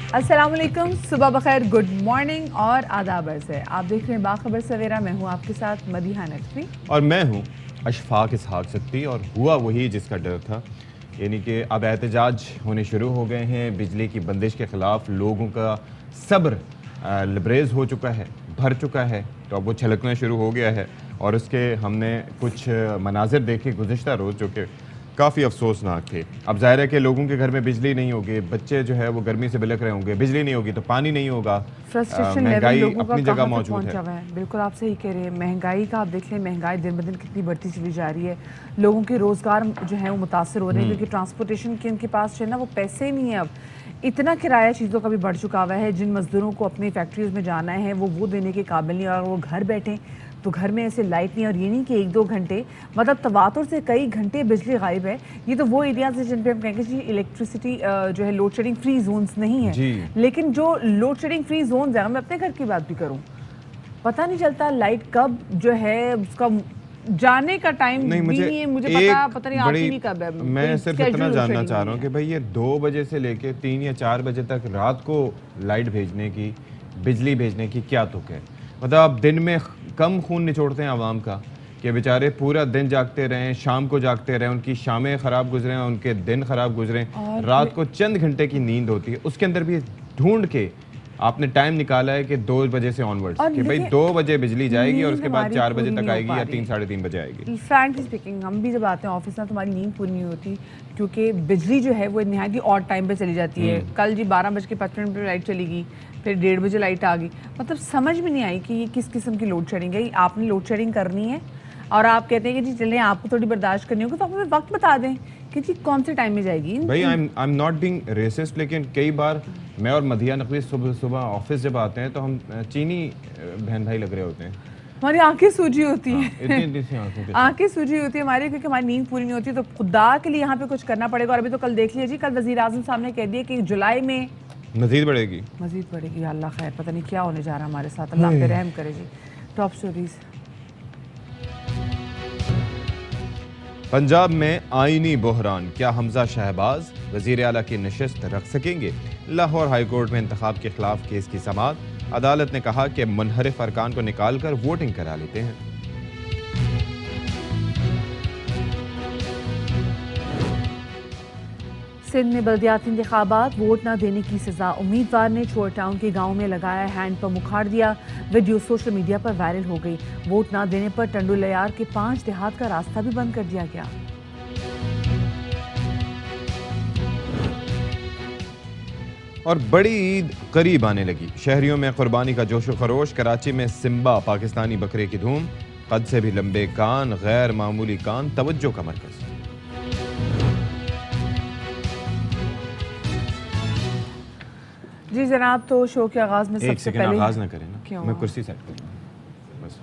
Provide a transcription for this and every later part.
अस्सलाम वालेकुम, सुबह बखैर, गुड मॉर्निंग और आदाब अर्ज़ है। आप देख रहे हैं बाखबर सवेरा। मैं हूँ आपके साथ मदीहा नकवी। और मैं हूँ अशफाक इसहाक सत्ती। और हुआ वही जिसका डर था, यानी कि अब एहतजाज होने शुरू हो गए हैं। बिजली की बंदिश के ख़िलाफ़ लोगों का सब्र लबरेज़ हो चुका है, भर चुका है, तो अब वो छलकना शुरू हो गया है। और उसके हमने कुछ मनाजिर देखे गुज़िश्ता रोज़ जो कि काफ़ी अफसोसनाक थे। अब ज़ाहिर है कि लोगों के घर में बिजली नहीं होगी, बच्चे जो है वो गर्मी से बिलख रहे होंगे, बिजली नहीं होगी तो पानी नहीं होगा, फ्रस्ट्रेशन लेवल महंगाई लोगों का अपनी जगह कहाँ तक मौजूद पहुँचा है। हुआ है। बिल्कुल आप सही कह रहे हैं। महंगाई का आप देख लें, महंगाई दिन ब दिन कितनी बढ़ती चली जा रही है। लोगों के रोज़गार जो है वो मुतासर हो रहे हैं क्योंकि ट्रांसपोर्टेशन के उनके पास जो है ना वो पैसे नहीं है। अब इतना किराया चीज़ों का भी बढ़ चुका हुआ है। जिन मजदूरों को अपनी फैक्ट्रीज में जाना है वो देने के काबिल नहीं, और वो घर बैठे तो घर में ऐसे लाइट नहीं, और ये नहीं कि एक दो घंटे, मतलब तवातुर से कई घंटे बिजली गायब है। ये तो वो एरियाज है जिन पे हम कहेंगे जी इलेक्ट्रिसिटी जो है लोड शेडिंग फ्री जोन्स नहीं है। जी, लेकिन जो लोड शेडिंग फ्री जोन्स है, मैं अपने घर की बात भी करूं, पता नहीं चलता लाइट कब जो है उसका जाने का टाइम नहीं, भी मुझे नहीं है। मुझे एक पता नहीं आती बड़ी भी कब है। मैं कोई सिर्फ इतना स्केड्यूल लोड जानना शेडिंग चाह नहीं रहा हूँ है। कि भाई ये 2 बजे से लेके 3 या 4 बजे तक रात को लाइट भेजने की, बिजली भेजने की क्या तुक है? मतलब आप दिन में कम खून निचोड़ते हैं आवाम का कि बेचारे पूरा दिन जागते रहें, शाम को जागते रहें, उनकी शामें ख़राब गुजरें, उनके दिन ख़राब गुजरें, और रात को चंद घंटे की नींद होती है, उसके अंदर भी ढूंढ के आपने टाइम निकाला है कि 2 बजे से ऑनवर्ड्स कि भाई देखिए, 2 बजे बिजली जाएगी और नींद उसके बाद हमारी 4 बजे पूरी तक नहीं हो आएगी पा या रही 3 है। साढ़े 3 बजे आएगी। फ्रैंकली स्पीकिंग, हम भी जब आते हैं ऑफिस में तो हमारी नींद पूरी नहीं होती क्योंकि बिजली जो है वो नहायत ही ऑड टाइम पे चली जाती है। कल जी 12:55 पे लाइट चली गई, फिर 1:30 बजे लाइट आ गई। मतलब समझ में नहीं आई कि ये किस किस्म की लोड शेडिंग है। आपने लोड शेडिंग करनी है और आप कहते हैं कि जी चलें आपको थोड़ी बर्दाश्त करनी होगी, तो आप हमें वक्त बता दें कि जी कौन से टाइम में जाएगी। भाई I am not being racist, लेकिन कई बार मैं और मधिया नकवी सुबह सुबह ऑफिस जब आते हैं तो हम चीनी बहन भाई लग रहे होते हैं। हमारी आंखें सूजी होती हाँ, हैं। इतनी इतनी सी आंखों के साथ। आंखें सूजी होती है हमारी क्योंकि हमारी नींद पूरी नहीं होती। तो खुदा के लिए यहाँ पे कुछ करना पड़ेगा। और अभी तो कल देख लीजिए, कल वज़ीर आज़म साहब ने कह दिया कि जुलाई में मजीद बढ़ेगी। मजीद बढ़ेगी। अल्लाह खैर, पता नहीं क्या होने जा रहा है हमारे साथ। अल्लाह पे रहम करे जी। Top stories. पंजाब में आईनी बहरान, क्या हमजा शहबाज वजीर आला की नशस्त रख सकेंगे? लाहौर हाईकोर्ट में इंतखाब के खिलाफ केस की समाअत। अदालत ने कहा कि मुनहरिफ अरकान को निकाल कर वोटिंग करा लेते हैं। सिंध में बल्दियाती इंतखाबात, वोट न देने की सजा। उम्मीदवार ने छोर टाउन के गांव में लगाया हैंड पंप उखाड़ दिया। वीडियो सोशल मीडिया पर वायरल हो गई। वोट न देने पर टंडू लयार के 5 देहात का रास्ता भी बंद कर दिया गया। और बड़ी ईद करीब आने लगी, शहरियों में कुर्बानी का जोशो खरोश। कराची में सिम्बा पाकिस्तानी बकरे की धूम, कद से भी लंबे कान, गैर मामूली कान, तवज्जो का मरकज। जी जनाब, तो शो के आगाज में एक सबसे सेकंड पहले आगाज ना करें ना, क्यों? मैं कुर्सी सेट करूँ बस।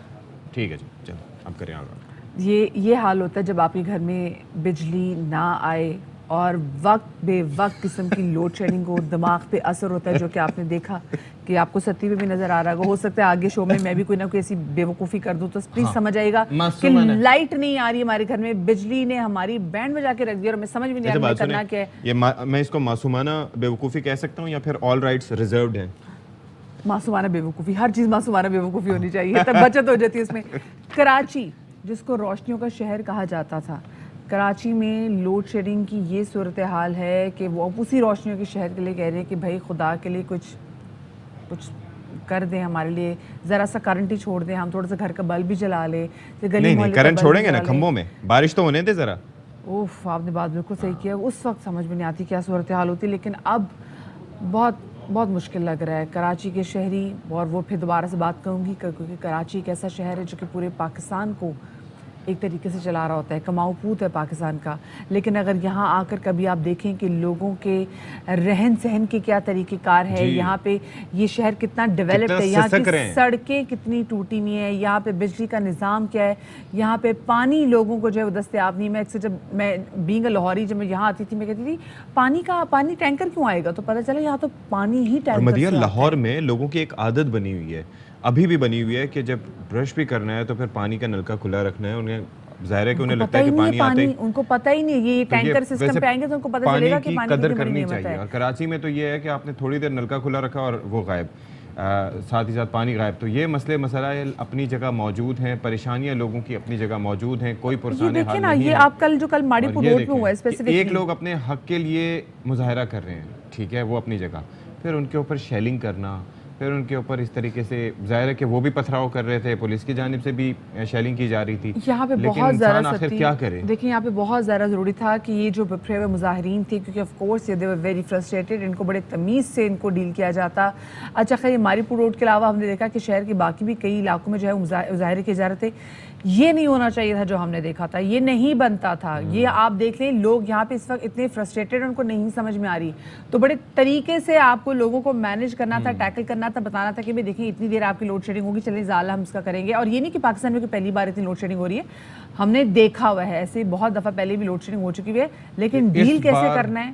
ठीक है जी, चलो अब करें आगाज। ये हाल होता है जब आपके घर में बिजली ना आए और वक्त बे वक्त किस्म की लोड शेडिंग हो। दिमाग पे असर होता है, जो कि आपने देखा कि आपको सती पे भी नजर आ रहा होगा। हो सकता है आगे शो में मैं भी कोई ना कोई ऐसी बेवकूफ़ी कर दूं, तो प्लीज हाँ, समझ आएगा कि मासूमाना। लाइट नहीं आ रही हमारे घर में, बिजली ने हमारी बैंड बजा के रख दिया और हमें समझ में नहीं आ अच्छा रहा बात करना सुने, क्या है। ये मैं इसको मासूमाना बेवकूफ़ी कह सकता हूँ या फिर ऑल राइट्स रिजर्व्ड हैं? मासूमाना बेवकूफ़ी, हर चीज़ मासूमाना बेवकूफ़ी होनी चाहिए, तब बचत हो जाती है उसमें। कराची, जिसको रोशनियों का शहर कहा जाता था, कराची में लोड शेडिंग की ये सूरत हाल है कि वो उसी रोशनियों के शहर के लिए कह रहे हैं कि भाई खुदा के लिए कुछ कुछ कर दें हमारे लिए, ज़रा सा करंट ही छोड़ दें, हम थोड़ा सा घर का बल्ब भी जला लें, गली नहीं मोहल्ले का करंट बल्ब भी छोड़ेंगे ना जला लें। खंभों में, बारिश तो होने दे जरा। ओफ, आपने बात बिल्कुल सही किया। उस वक्त समझ में नहीं आती क्या सूरत हाल होती, लेकिन अब बहुत बहुत मुश्किल लग रहा है कराची के शहरी। और वो फिर दोबारा से बात करूँगी क्योंकि कराची एक ऐसा शहर है जो कि पूरे पाकिस्तान को एक तरीके से चला रहा होता है, कमाऊ पूत है पाकिस्तान का। लेकिन अगर यहाँ आकर कभी आप देखें कि लोगों के रहन सहन के क्या तरीक़ेकार है, जी, यहाँ पे ये शहर कितना डेवलप्ड कितना है, यहाँ सिसक रहे की हैं। सड़कें कितनी टूटी हुई हैं, यहाँ पे बिजली का निज़ाम क्या है, यहाँ पे पानी लोगों को जो है वो दस्तयाब नहीं। मैं अक्सर जब मैं बीइंग अ लाहौरी जब मैं यहाँ आती थी, मैं कहती थी पानी टैंकर क्यों आएगा, तो पता चला यहाँ तो पानी ही और टैंकर मदिया से आता लाहौर है। में लोगों की एक आदत बनी हुई है, अभी भी बनी हुई है कि जब ब्रश भी करना है तो फिर पानी का नलका खुला रखना है। उन्हें ज़ाहिर है कि उन्हें उनको लगता पता है ही कि नहीं है पानी आते पानी, उनको पता ही नहीं है ये तो ये टैंकर सिस्टम वैसे पे आएंगे तो उनको पता चलेगा कि की पानी कदर कितनी बड़ी करनी नेमत चाहिए। है। और कराची में तो ये है कि आपने थोड़ी देर नलका खुला रखा और वो गायब, साथ ही साथ पानी गायब। तो ये मसले मसाइल अपनी जगह मौजूद हैं, परेशानियां लोगों की अपनी जगह मौजूद हैं, कोई ये पुरसाने देखिए हाल ना, नहीं ये है। आप कल और माड़ीपुर ये रोड पे देखें हुआ है कि एक स्पेसिफिकली। लोग अपने हक के लिए मुजाहरा कर रहे हैं, ठीक है, वो अपनी जगह, फिर उनके ऊपर शेलिंग करना, फिर उनके ऊपर इस तरीके से, जाहिर है कि वो भी पथराव कर रहे थे, पुलिस की जानिब से भी शेलिंग की जा रही थी, यहाँ पे लेकिन बहुत ज़्यादा इंसान आखिर सती, क्या करे। देखिए यहाँ पे बहुत ज़्यादा ज़रूरी था कि ये जो बिखरे हुए मुजाहिरीन थे, क्योंकि of course they were very frustrated, इनको बड़े तमीज़ से इनको डील किया जाता। अच्छा खैर, मारीपुर रोड के अलावा हमने देखा कि शहर के बाकी भी कई इलाकों में जो है मुजाहरे किए जा रहे थे। ये नहीं होना चाहिए था जो हमने देखा था, ये नहीं बनता था। ये आप देख लें, लोग यहाँ पे इस वक्त इतने फ्रस्ट्रेटेड, उनको नहीं समझ में आ रही, तो बड़े तरीके से आपको लोगों को मैनेज करना था, टैकल करना था, बताना था कि भाई देखिए इतनी देर आपकी लोड शेडिंग होगी, चलिए ज़ाला हम इसका करेंगे। और ये नहीं कि पाकिस्तान में कि पहली बार इतनी लोड शेडिंग हो रही है, हमने देखा हुआ है, ऐसे बहुत दफ़ा पहले भी लोड शेडिंग हो चुकी है, लेकिन डील कैसे करना है।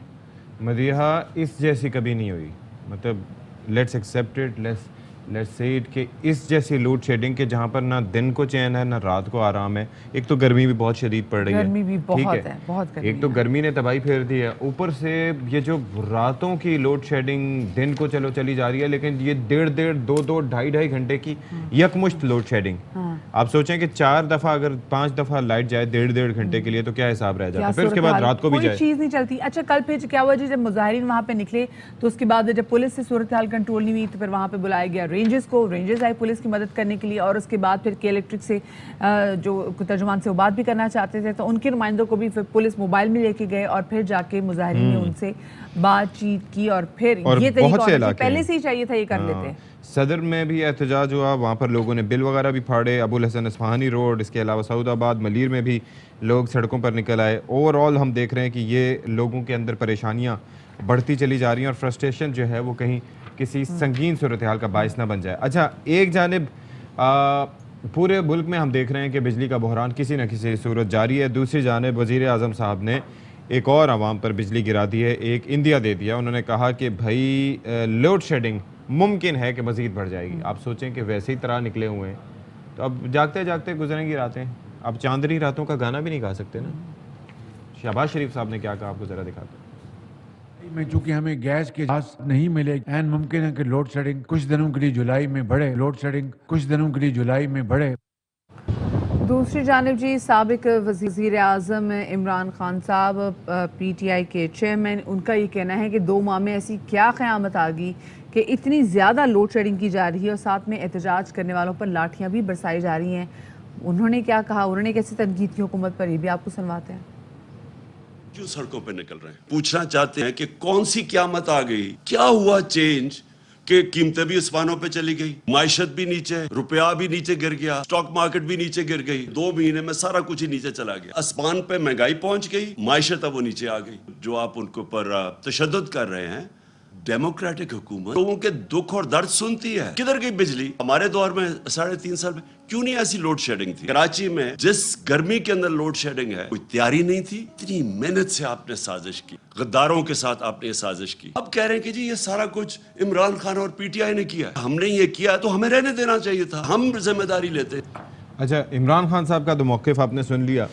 मदीहा इस जैसी कभी नहीं हुई, मतलब let's accept it, let's say it कि इस जैसी लोड शेडिंग के जहाँ पर ना दिन को चैन है ना रात को आराम है। एक तो गर्मी भी बहुत शदीद पड़ रही है, गर्मी भी ठीक बहुत है, बहुत गर्मी एक तो है। गर्मी ने तबाही फेर दी है, ऊपर से ये जो रातों की लोड शेडिंग दिन को चलो चली जा रही है, लेकिन ये 1.5 2 2 घंटे की यकमुश्त लोड शेडिंग। आप सोचें कि 4 दफ़ा अगर 5 दफ़ा लाइट जाए 1.5 घंटे के लिए तो क्या हिसाब रह जाता है, फिर उसके बाद रात को भी कोई जाए, चीज़ नहीं चलती। अच्छा कल फिर क्या हुआ जी, जब मुजाहिरीन वहाँ पे निकले तो उसके बाद जब पुलिस से सूरत हाल कंट्रोल नहीं हुई तो फिर वहाँ पे बुलाया गया रेंजर्स को, रेंजर्स आए पुलिस की मदद करने के लिए, और उसके बाद फिर के इलेक्ट्रिक से जो तर्जुमान से वो बात भी करना चाहते थे तो उनके नुमाइंदों को भी फिर पुलिस मोबाइल में लेके गए और फिर जाके मुजाहिरीन ने उनसे बातचीत की, और फिर और ये बहुत से तरीका इलाके पहले हैं। से ही चाहिए था, ये कर लेते। सदर में भी एहतजाज हुआ, वहाँ पर लोगों ने बिल वगैरह भी फाड़े, अबुल हसन अस्फहानी रोड, इसके अलावा सऊदाबाद मलीर में भी लोग सड़कों पर निकल आए। ओवरऑल हम देख रहे हैं कि ये लोगों के अंदर परेशानियाँ बढ़ती चली जा रही हैं और फ्रस्ट्रेशन जो है वो कहीं किसी संगीन सूरत हाल का बायस ना बन जाए। अच्छा, एक जानिब पूरे मुल्क में हम देख रहे हैं कि बिजली का बहरान किसी न किसी सूरत जारी है, दूसरी जानिब वज़ीर आज़म साहब ने एक और आवाम पर बिजली गिरा दी है, एक इंदिया दे दिया। उन्होंने कहा कि भाई लोड शेडिंग मुमकिन है कि मज़ीद बढ़ जाएगी। आप सोचें कि वैसे ही तरह निकले हुए हैं तो अब जागते जागते गुजरेंगी रातें, अब चांदनी रातों का गाना भी नहीं गा सकते ना। शहबाज शरीफ साहब ने क्या कहा, आपको ज़रा दिखाते हैं। में चूंकि हमें गैस के पास नहीं मिले, एन मुमकिन है कि लोड शेडिंग कुछ दिनों के लिए जुलाई में बढ़े, लोड शेडिंग कुछ दिनों के लिए जुलाई में बढ़े। दूसरी जानिब जी, साबिक वज़ीर आज़म इमरान खान साहब PTI के चेयरमैन, उनका ये कहना है कि 2 माह में ऐसी क्या क़यामत आ गई कि इतनी ज़्यादा लोड शेडिंग की जा रही है और साथ में एहतजाज करने वालों पर लाठियाँ भी बरसाई जा रही हैं। उन्होंने क्या कहा, उन्होंने कैसे तनकीद की हुकूमत पर, ये भी आपको सुनवाते हैं। क्यों सड़कों पे निकल रहे हैं? पूछना चाहते हैं कि कौन सी क़यामत आ गई, क्या हुआ चेंज कि कीमतें भी आसमानों पे चली गई, माइशत भी नीचे, रुपया भी नीचे गिर गया, स्टॉक मार्केट भी नीचे गिर गई, 2 महीने में सारा कुछ ही नीचे चला गया। आसमान पे महंगाई पहुंच गई, माइशत अब वो नीचे आ गई। जो आप उनके ऊपर तशद्दुद कर रहे हैं, डेमोक्रेटिक हुकूमत लोगों के दुख और दर्द सुनती है। किधर गई बिजली? हमारे दौर में 3.5 साल में क्यों नहीं ऐसी लोड शेडिंग थी? कराची में जिस गर्मी के अंदर लोड शेडिंग है, कोई तैयारी नहीं थी। इतनी मेहनत से आपने साजिश की, गद्दारों के साथ आपने ये साजिश की। अब कह रहे हैं कि जी ये सारा कुछ इमरान खान और PTI ने किया। हमने ये किया तो हमें रहने देना चाहिए था, हम जिम्मेदारी लेते। अच्छा, इमरान खान साहब का तो मौक़िफ़ आपने सुन लिया,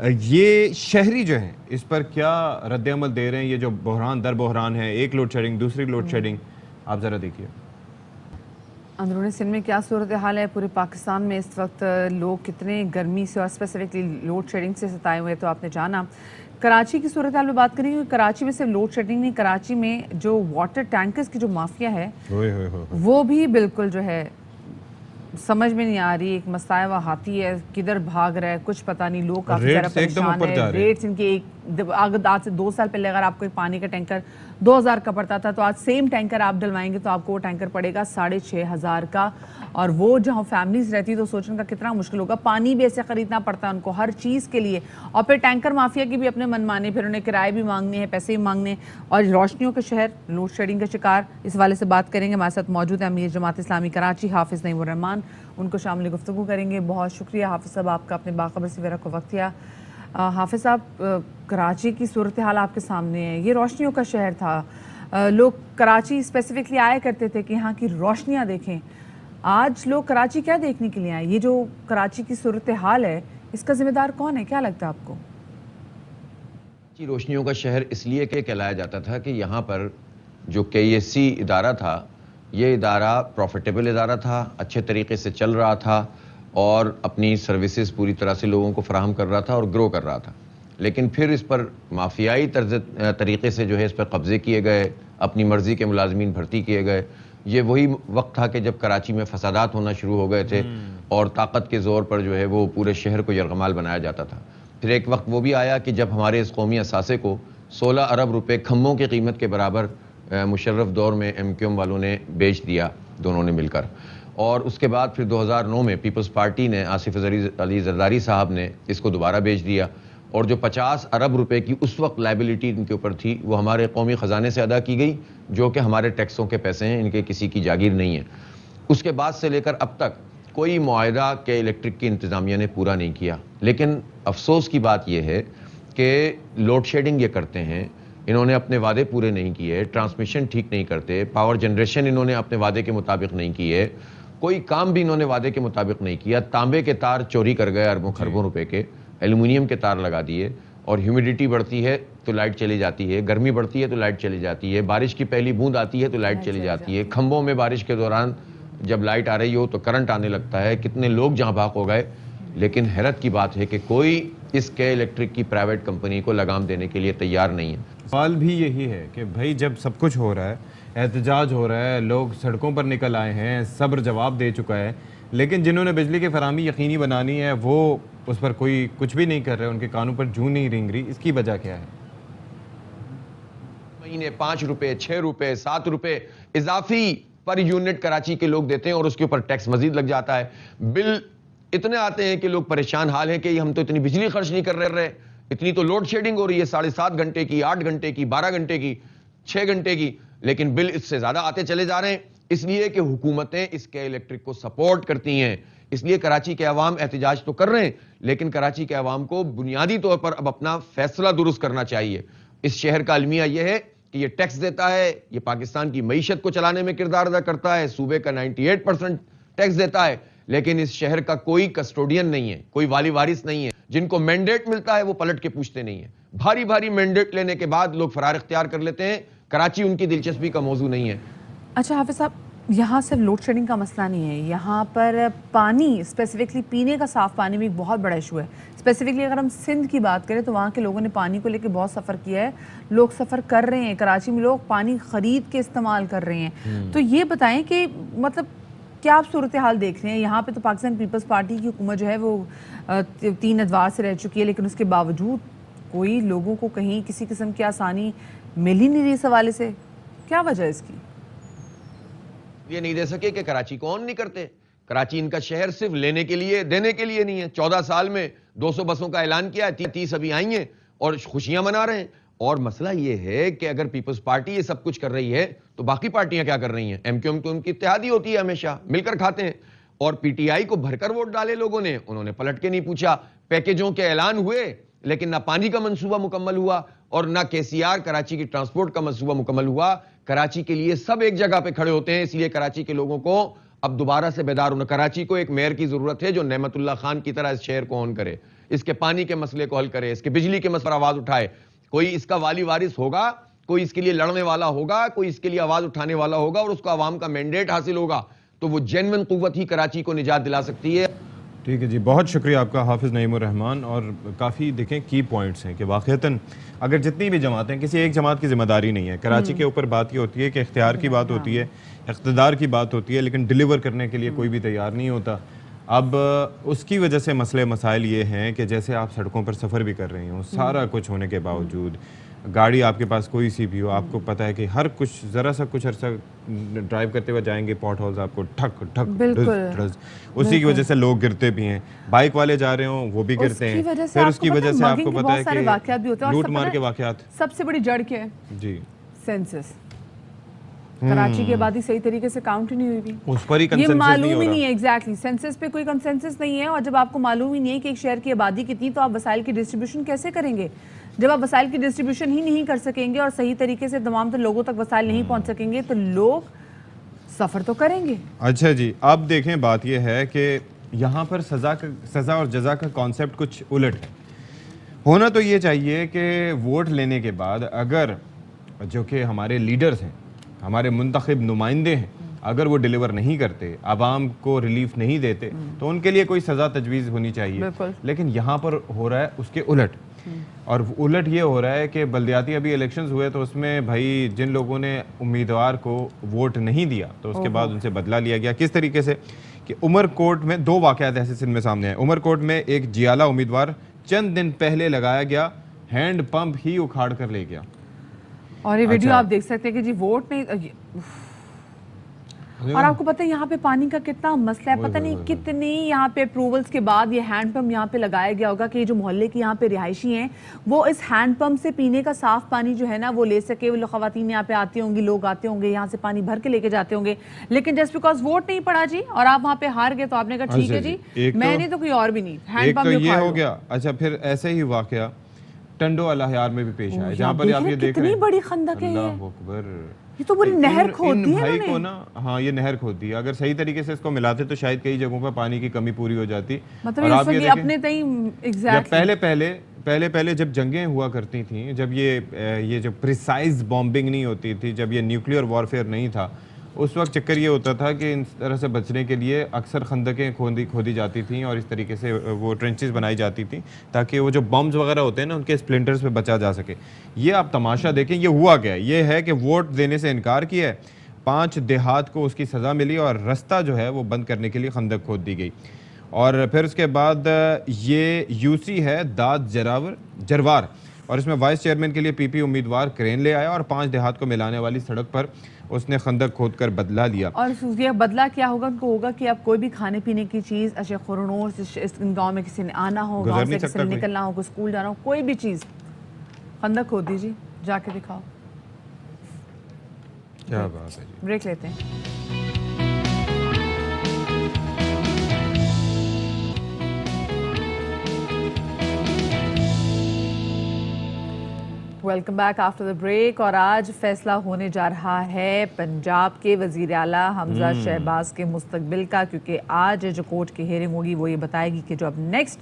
ये शहरी जो हैं इस पर क्या रद्द-ए-अमल दे रहे हैं? ये जो बहरान दर बहरान है, एक लोड शेडिंग दूसरी लोड शेडिंग, आप ज़रा देखिए। अंदरूनी सिंध में क्या सूरत हाल है, पूरे पाकिस्तान में इस वक्त लोग कितने गर्मी से और स्पेसिफिकली लोड शेडिंग से सताए हुए, तो आपने जाना। कराची की सूरत हाल में बात करेंगे, कराची में सिर्फ लोड शेडिंग नहीं, कराची में जो वाटर टैंकर्स की जो माफिया है वो भी बिल्कुल जो है समझ में नहीं आ रही। एक मसाया हुआ हाथी है, किधर भाग रहा है कुछ पता नहीं। लोग काफी ज़्यादा परेशान है। रेट्स इनके आज से 2 साल पहले अगर आपको एक पानी का टैंकर 2000 का पड़ता था, तो आज सेम टैंकर आप डलवाएंगे तो आपको वो टैंकर पड़ेगा 6500 का। और वो जहाँ फैमिलीज रहती है तो सोचने का कितना मुश्किल होगा। पानी भी ऐसे खरीदना पड़ता है उनको हर चीज़ के लिए, और फिर टैंकर माफिया की भी अपने मन माने, फिर उन्हें किराए भी मांगने हैं, पैसे भी मांगने। और रोशनियों का शहर लोड शेडिंग का शिकार, इस वाले से बात करेंगे। हमारे साथ मौजूद है अमीर जमात इस्लामी कराची हाफिज़ नईमुर रहमान, उनको शामिल गुफ्तगू करेंगे। बहुत शुक्रिया हाफिज़ साहब आपका अपने बाखबर सवेरा को वक्त दिया। हाफिज़ साहब, कराची की सूरत हाल आपके सामने है। ये रोशनियों का शहर था, लोग कराची स्पेसिफिकली आया करते थे कि यहाँ की रोशनियाँ देखें। आज लोग कराची क्या देखने के लिए आए? ये जो कराची की सूरत हाल है इसका जिम्मेदार कौन है, क्या लगता है आपको? की रोशनियों का शहर इसलिए के कहलाया जाता था कि यहाँ पर जो KESC इदारा था, ये इदारा प्रॉफिटेबल इदारा था, अच्छे तरीके से चल रहा था और अपनी सर्विसेज पूरी तरह से लोगों को फराहम कर रहा था और ग्रो कर रहा था। लेकिन फिर इस पर माफियाई तरीके से जो है इस पर कब्जे किए गए, अपनी मर्जी के मुलाजमीन भर्ती किए गए। ये वही वक्त था कि जब कराची में फसादात होना शुरू हो गए थे और ताकत के ज़ोर पर जो है वो पूरे शहर को यरगमाल बनाया जाता था। फिर एक वक्त वो भी आया कि जब हमारे इस कौमी असासे को 16 अरब रुपए खम्भों की कीमत के बराबर मुशर्रफ दौर में MQM वालों ने बेच दिया, दोनों ने मिलकर। और उसके बाद फिर 2009 में पीपल्स पार्टी ने, आसिफ अली जरदारी साहब ने इसको दोबारा बेच दिया और जो 50 अरब रुपए की उस वक्त लाइबिलिटी इनके ऊपर थी वो हमारे कौमी ख़जाने से अदा की गई, जो कि हमारे टैक्सों के पैसे हैं, इनके किसी की जागीर नहीं है। उसके बाद से लेकर अब तक कोई मुआहदा के इलेक्ट्रिक की इंतज़ामिया ने पूरा नहीं किया। लेकिन अफसोस की बात यह है कि लोड शेडिंग ये करते हैं, इन्होंने अपने वादे पूरे नहीं किए, ट्रांसमिशन ठीक नहीं करते, पावर जनरेशन इन्होंने अपने वादे के मुताबिक नहीं किए, कोई काम भी इन्होंने वादे के मुताबिक नहीं किया। तांबे के तार चोरी कर गए अरबों खरबों रुपए के, एल्युमिनियम के तार लगा दिए और ह्यूमिडिटी बढ़ती है तो लाइट चली जाती है, गर्मी बढ़ती है तो लाइट चली जाती है, बारिश की पहली बूंद आती है तो लाइट चली जाती है, खंभों में बारिश के दौरान जब लाइट आ रही हो तो करंट आने लगता है। कितने लोग जहां भाग हो गए। लेकिन हैरत की बात है कि कोई इस के इलेक्ट्रिक की प्राइवेट कंपनी को लगाम देने के लिए तैयार नहीं है। सवाल भी यही है कि भाई जब सब कुछ हो रहा है, एहतजाज हो रहा है, लोग सड़कों पर निकल आए हैं, सब्र जवाब दे चुका है, लेकिन जिन्होंने बिजली की फराहमी यकीनी बनानी है वो उस पर कोई कुछ भी नहीं कर रहे, उनके कानों पर जूं नहीं रेंग रही। इसकी वजह क्या है? महीने 5 रुपए, 6 रुपए, 7 रुपए इजाफी पर यूनिट कराची के लोग देते हैं और उसके ऊपर टैक्स मजीद लग जाता है। बिल इतने आते हैं कि लोग परेशान हाल हैं कि हम तो इतनी बिजली खर्च नहीं कर रहे, इतनी तो लोड शेडिंग हो रही है, 7.5 घंटे की, 8 घंटे की, 12 घंटे की, 6 घंटे की, लेकिन बिल इससे ज्यादा आते चले जा रहे हैं। इसलिए कि हुकूमतें इसके इलेक्ट्रिक को सपोर्ट करती हैं। इसलिए कराची के अवाम एहतजाज तो कर रहे हैं, लेकिन कराची के अवाम को बुनियादी तौर पर अब अपना फैसला दुरुस्त करना चाहिए। इस शहर का अलमिया यह है कि ये टैक्स देता है, ये पाकिस्तान की मईशत को चलाने में किरदार अदा करता है, सूबे का 98% टैक्स देता है, लेकिन इस शहर का कोई कस्टोडियन नहीं है, कोई वाली वारिस नहीं है। जिनको मैंडेट मिलता है वो पलट के पूछते नहीं है। भारी भारी मैंडेट लेने के बाद लोग फरार इख्तियार कर लेते हैं। कराची उनकी दिलचस्पी का मौजू नहीं है। अच्छा हाफिज साहब, यहाँ सिर्फ लोड शेडिंग का मसला नहीं है, यहाँ पर पानी, स्पेसिफिकली पीने का साफ़ पानी भी एक बहुत बड़ा इशू है। स्पेसिफिकली अगर हम सिंध की बात करें तो वहाँ के लोगों ने पानी को लेकर बहुत सफ़र किया है, लोग सफ़र कर रहे हैं, कराची में लोग पानी ख़रीद के इस्तेमाल कर रहे हैं। तो ये बताएं कि मतलब क्या आप सूरत हाल देख रहे हैं? यहाँ पे तो पाकिस्तान पीपल्स पार्टी की हुकूमत जो है वो 3 अदवार से रह चुकी है, लेकिन उसके बावजूद कोई लोगों को कहीं किसी किस्म की आसानी मिल ही नहीं रही इस हवाले से। क्या वजह है इसकी? ये नहीं दे सके कि कराची को ऑन नहीं करते। कराची इनका शहर सिर्फ लेने के लिए, देने के लिए नहीं है। 14 साल में 200 बसों का ऐलान किया है, 30 अभी आई हैं और खुशियां मना रहे हैं। और मसला ये है कि अगर पीपल्स पार्टी ये सब कुछ कर रही है तो बाकी पार्टियां क्या कर रही हैं? MQM तो उनकी इत्तेहादी होती है, हमेशा मिलकर खाते हैं। और PTI को भरकर वोट डाले लोगों ने, उन्होंने पलट के नहीं पूछा। पैकेजों के ऐलान हुए लेकिन ना पानी का मंसूबा मुकम्मल हुआ और ना KCR कराची की ट्रांसपोर्ट का मंसूबा मुकम्मल हुआ। कराची के लिए सब एक जगह पे खड़े होते हैं, इसलिए कराची के लोगों को अब दोबारा से बेदार होना। कराची को एक मेयर की जरूरत है जो नेमतुल्लाह खान की तरह इस शहर को ऑन करे, इसके पानी के मसले को हल करे, इसके बिजली के मसले पर आवाज उठाए। कोई इसका वाली वारिस होगा, कोई इसके लिए लड़ने वाला होगा, कोई इसके लिए आवाज उठाने वाला होगा और उसको आवाम का मैंडेट हासिल होगा, तो वो जेन्युइन कुव्वत ही कराची को निजात दिला सकती है। ठीक है जी, बहुत शुक्रिया आपका हाफिज़ नईमुर रहमान। और काफ़ी देखें की पॉइंट्स हैं कि वाक़तन अगर जितनी भी जमातें, किसी एक जमात की जिम्मेदारी नहीं है। कराची के ऊपर बात ये होती है कि इख्तियार की बात होती है, इक़्तिदार की बात होती है, लेकिन डिलीवर करने के लिए कोई भी तैयार नहीं होता। अब उसकी वजह से मसले मसाइल ये हैं कि जैसे आप सड़कों पर सफ़र भी कर रही हो, सारा कुछ होने के बावजूद, गाड़ी आपके पास कोई सी भी हो, आपको पता है कि हर कुछ ज़रा सा कुछ अर्सा ड्राइव करते हुए जाएंगे, पॉट होल्स आपको ठक ठक ढस, उसी की वजह से लोग गिरते भी हैं। बाइक वाले जा रहे हो वो भी गिरते हैं, फिर उसकी वजह से आपको पता है कि लूट मार के वाकयात। सबसे बड़ी जड़ क्या है जी? सेंसस। कराची की आबादी सही तरीके से काउंट ही नहीं हुई भी, उस पर ही ये मालूम ही नहीं है। एग्जैक्टली, सेंसस पे कोई कंसेंसस नहीं है। और जब आपको मालूम ही नहीं है कि एक शहर की आबादी कितनी, तो आप वसाइल की डिस्ट्रीब्यूशन कैसे करेंगे? जब आप वसाइल की डिस्ट्रीब्यूशन ही नहीं कर सकेंगे और सही तरीके से तमाम तो लोगों तक वसाइल नहीं पहुंच सकेंगे, तो लोग सफ़र तो करेंगे। अच्छा जी, अब देखें बात यह है कि यहाँ पर सज़ा और जज़ा का कॉन्सेप्ट कुछ उलट है। होना तो ये चाहिए कि वोट लेने के बाद अगर जो कि हमारे लीडर्स हैं, हमारे मुंतखब नुमाइंदे हैं, अगर वो डिलीवर नहीं करते, आवाम को रिलीफ नहीं देते, तो उनके लिए कोई सज़ा तजवीज़ होनी चाहिए। लेकिन यहाँ पर हो रहा है उसके उलट। और उलट ये हो रहा है कि बल्दियाती अभी इलेक्शंस हुए तो उसमें भाई जिन लोगों ने उम्मीदवार को वोट नहीं दिया तो उसके बाद उनसे बदला लिया गया। किस तरीके से कि उमरकोट में 2 वाक़यात ऐसे सिंध में सामने आए। उमरकोट में एक जियाला उम्मीदवार चंद दिन पहले लगाया गया हैंड पंप ही उखाड़ कर ले गया। और ये वीडियो आप देख सकते हैं कि जी वोट नहीं, और आपको पता है यहाँ पे पानी का कितना मसला है, पता नहीं कितनी यहाँ पे अप्रूवल्स के बाद ये हैंडपंप यहाँ पे लगाया गया होगा कि जो मोहल्ले के यहाँ पे रिहायशी हैं वो इस हैंडपंप से पीने का साफ पानी जो है ना वो ले सके। वो खवातीन यहाँ पे आती होंगी, लोग आते होंगे, यहाँ से पानी भर के लेके जाते होंगे, लेकिन जस्ट बिकॉज वोट नहीं पड़ा जी और आप वहाँ पे हार गए तो आपने कहा ठीक है जी मैं नहीं तो कोई और भी नहीं, हैंडपंप ये हो गया। अच्छा, फिर ऐसे ही वाकया टंडो अल्लाहयार में भी पेश आया जहाँ पर आप ये देख रहे हैं कितनी बड़ी खंदक है अल्लाह अकबर। ये तो पूरी नहर खोद दी है भाई को ना, हाँ ये नहर खोद दी। अगर सही तरीके से इसको मिलाते तो शायद कई जगहों पर पानी की कमी पूरी हो जाती। मतलब और आप ये अपने पहले जब जंगें हुआ करती थी, जब ये जो प्रिसाइज बॉम्बिंग नहीं होती थी, जब ये न्यूक्लियर वॉरफेयर नहीं था, उस वक्त चक्कर ये होता था कि इन तरह से बचने के लिए अक्सर खंदकें खोदी जाती थी और इस तरीके से वो ट्रेंचेस बनाई जाती थी ताकि वो जो बम्स वगैरह होते हैं ना उनके स्प्लिंटर्स पे बचा जा सके। ये आप तमाशा देखें, ये हुआ क्या, ये है कि वोट देने से इनकार किया है, 5 देहात को उसकी सज़ा मिली और रास्ता जो है वो बंद करने के लिए खंदक खोद दी गई। और फिर उसके बाद ये यूसी है दाद जरवार और इसमें वाइस चेयरमैन के लिए पीपी उम्मीदवार क्रेन ले आया और 5 देहात को मिलाने वाली सड़क पर उसने खंदक खोदकर बदला लिया। और ये बदला क्या होगा, उनको होगा कि अब कोई भी खाने पीने की चीज़, अच्छा खुरनोर इस गांव में किसी ने आना हो, गांव से किसी ने निकलना हो, कोई स्कूल जाना हो, कोई भी चीज़ खंदक खोद दीजिए, जाके दिखाओ। क्या बात है जी। ब्रेक लेते हैं। Welcome back after the break. और आज फैसला होने जा रहा है पंजाब के वज़ीर आला हमजा शहबाज के मुस्तकबिल का, क्योंकि आज जो कोर्ट की हेयरिंग होगी वो ये बताएगी कि जो अब नेक्स्ट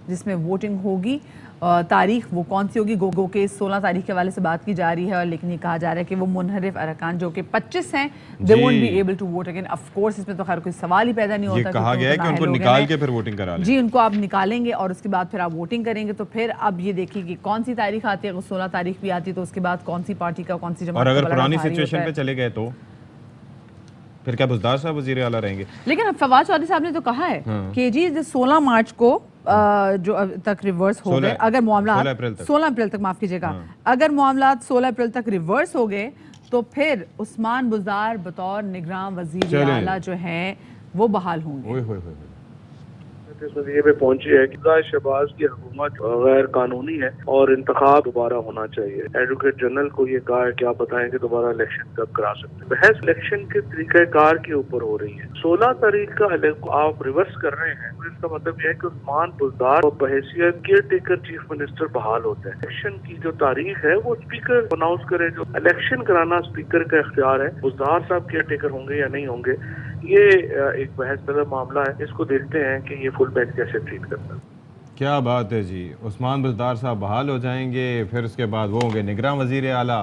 जिसमें वोटिंग होगी तारीख वो कौन सी होगी। गो के 16 तारीख के हवाले से बात की जा रही है, और लेकिन ये कहा जा रहा है कि वो मुनहरिफ अरकान जो कि 25 हैं they won't be able to vote again. Of course इसमें तो खैर कोई सवाल ही पैदा नहीं होता। कहा गया है कि उनको निकाल के फिर वोटिंग करा लें। जी, उनको आप निकालेंगे और उसके बाद फिर आप वोटिंग करेंगे। तो फिर अब ये देखिए कि कौन सी तारीख आती है। अगर 16 तारीख भी आती है तो उसके बाद कौन सी पार्टी का, कौन सी जमात, और अगर पुरानी सिचुएशन पे चले गए तो फिर क्या बुज़दार साहब वज़ीर आला रहेंगे। लेकिन फवाद चौधरी साहब ने तो कहा है कि जी 16 मार्च को जो अब तक रिवर्स हो गए, अगर मामला 16 अप्रैल तक माफ कीजिएगा, अगर मामला 16 अप्रैल तक रिवर्स हो गए तो फिर उस्मान बुज़दार बतौर निगरान वज़ीर आला जो हैं वो बहाल होंगे। इस नतीजे पे पहुंची है कि शहबाज की हुकूमत गैर कानूनी है और इंतखाब दोबारा होना चाहिए। एडवोकेट जनरल को ये कहा है कि आप बताएं कि दोबारा इलेक्शन कब करा सकते हैं। बहस इलेक्शन के तरीक़ाकार के ऊपर हो रही है। 16 तारीख का आप रिवर्स कर रहे हैं, तो इसका मतलब यह है कि उस्मान बुज़दार बहैसियत केयर टेकर चीफ मिनिस्टर बहाल होते हैं। इलेक्शन की जो तारीख है वो स्पीकर अनाउंस करे। जो इलेक्शन कराना स्पीकर का इख्तियार है। बुज़दार साहब केयर टेकर होंगे या नहीं होंगे, ये एक बहस तलब मामला है। इसको देखते हैं कि ये फुल बेंच कैसे ट्रीट करता है। क्या बात है जी। उस्मान बुज़दार साहब बहाल हो जाएंगे, फिर उसके बाद वो होंगे निगरान वज़ीर आला।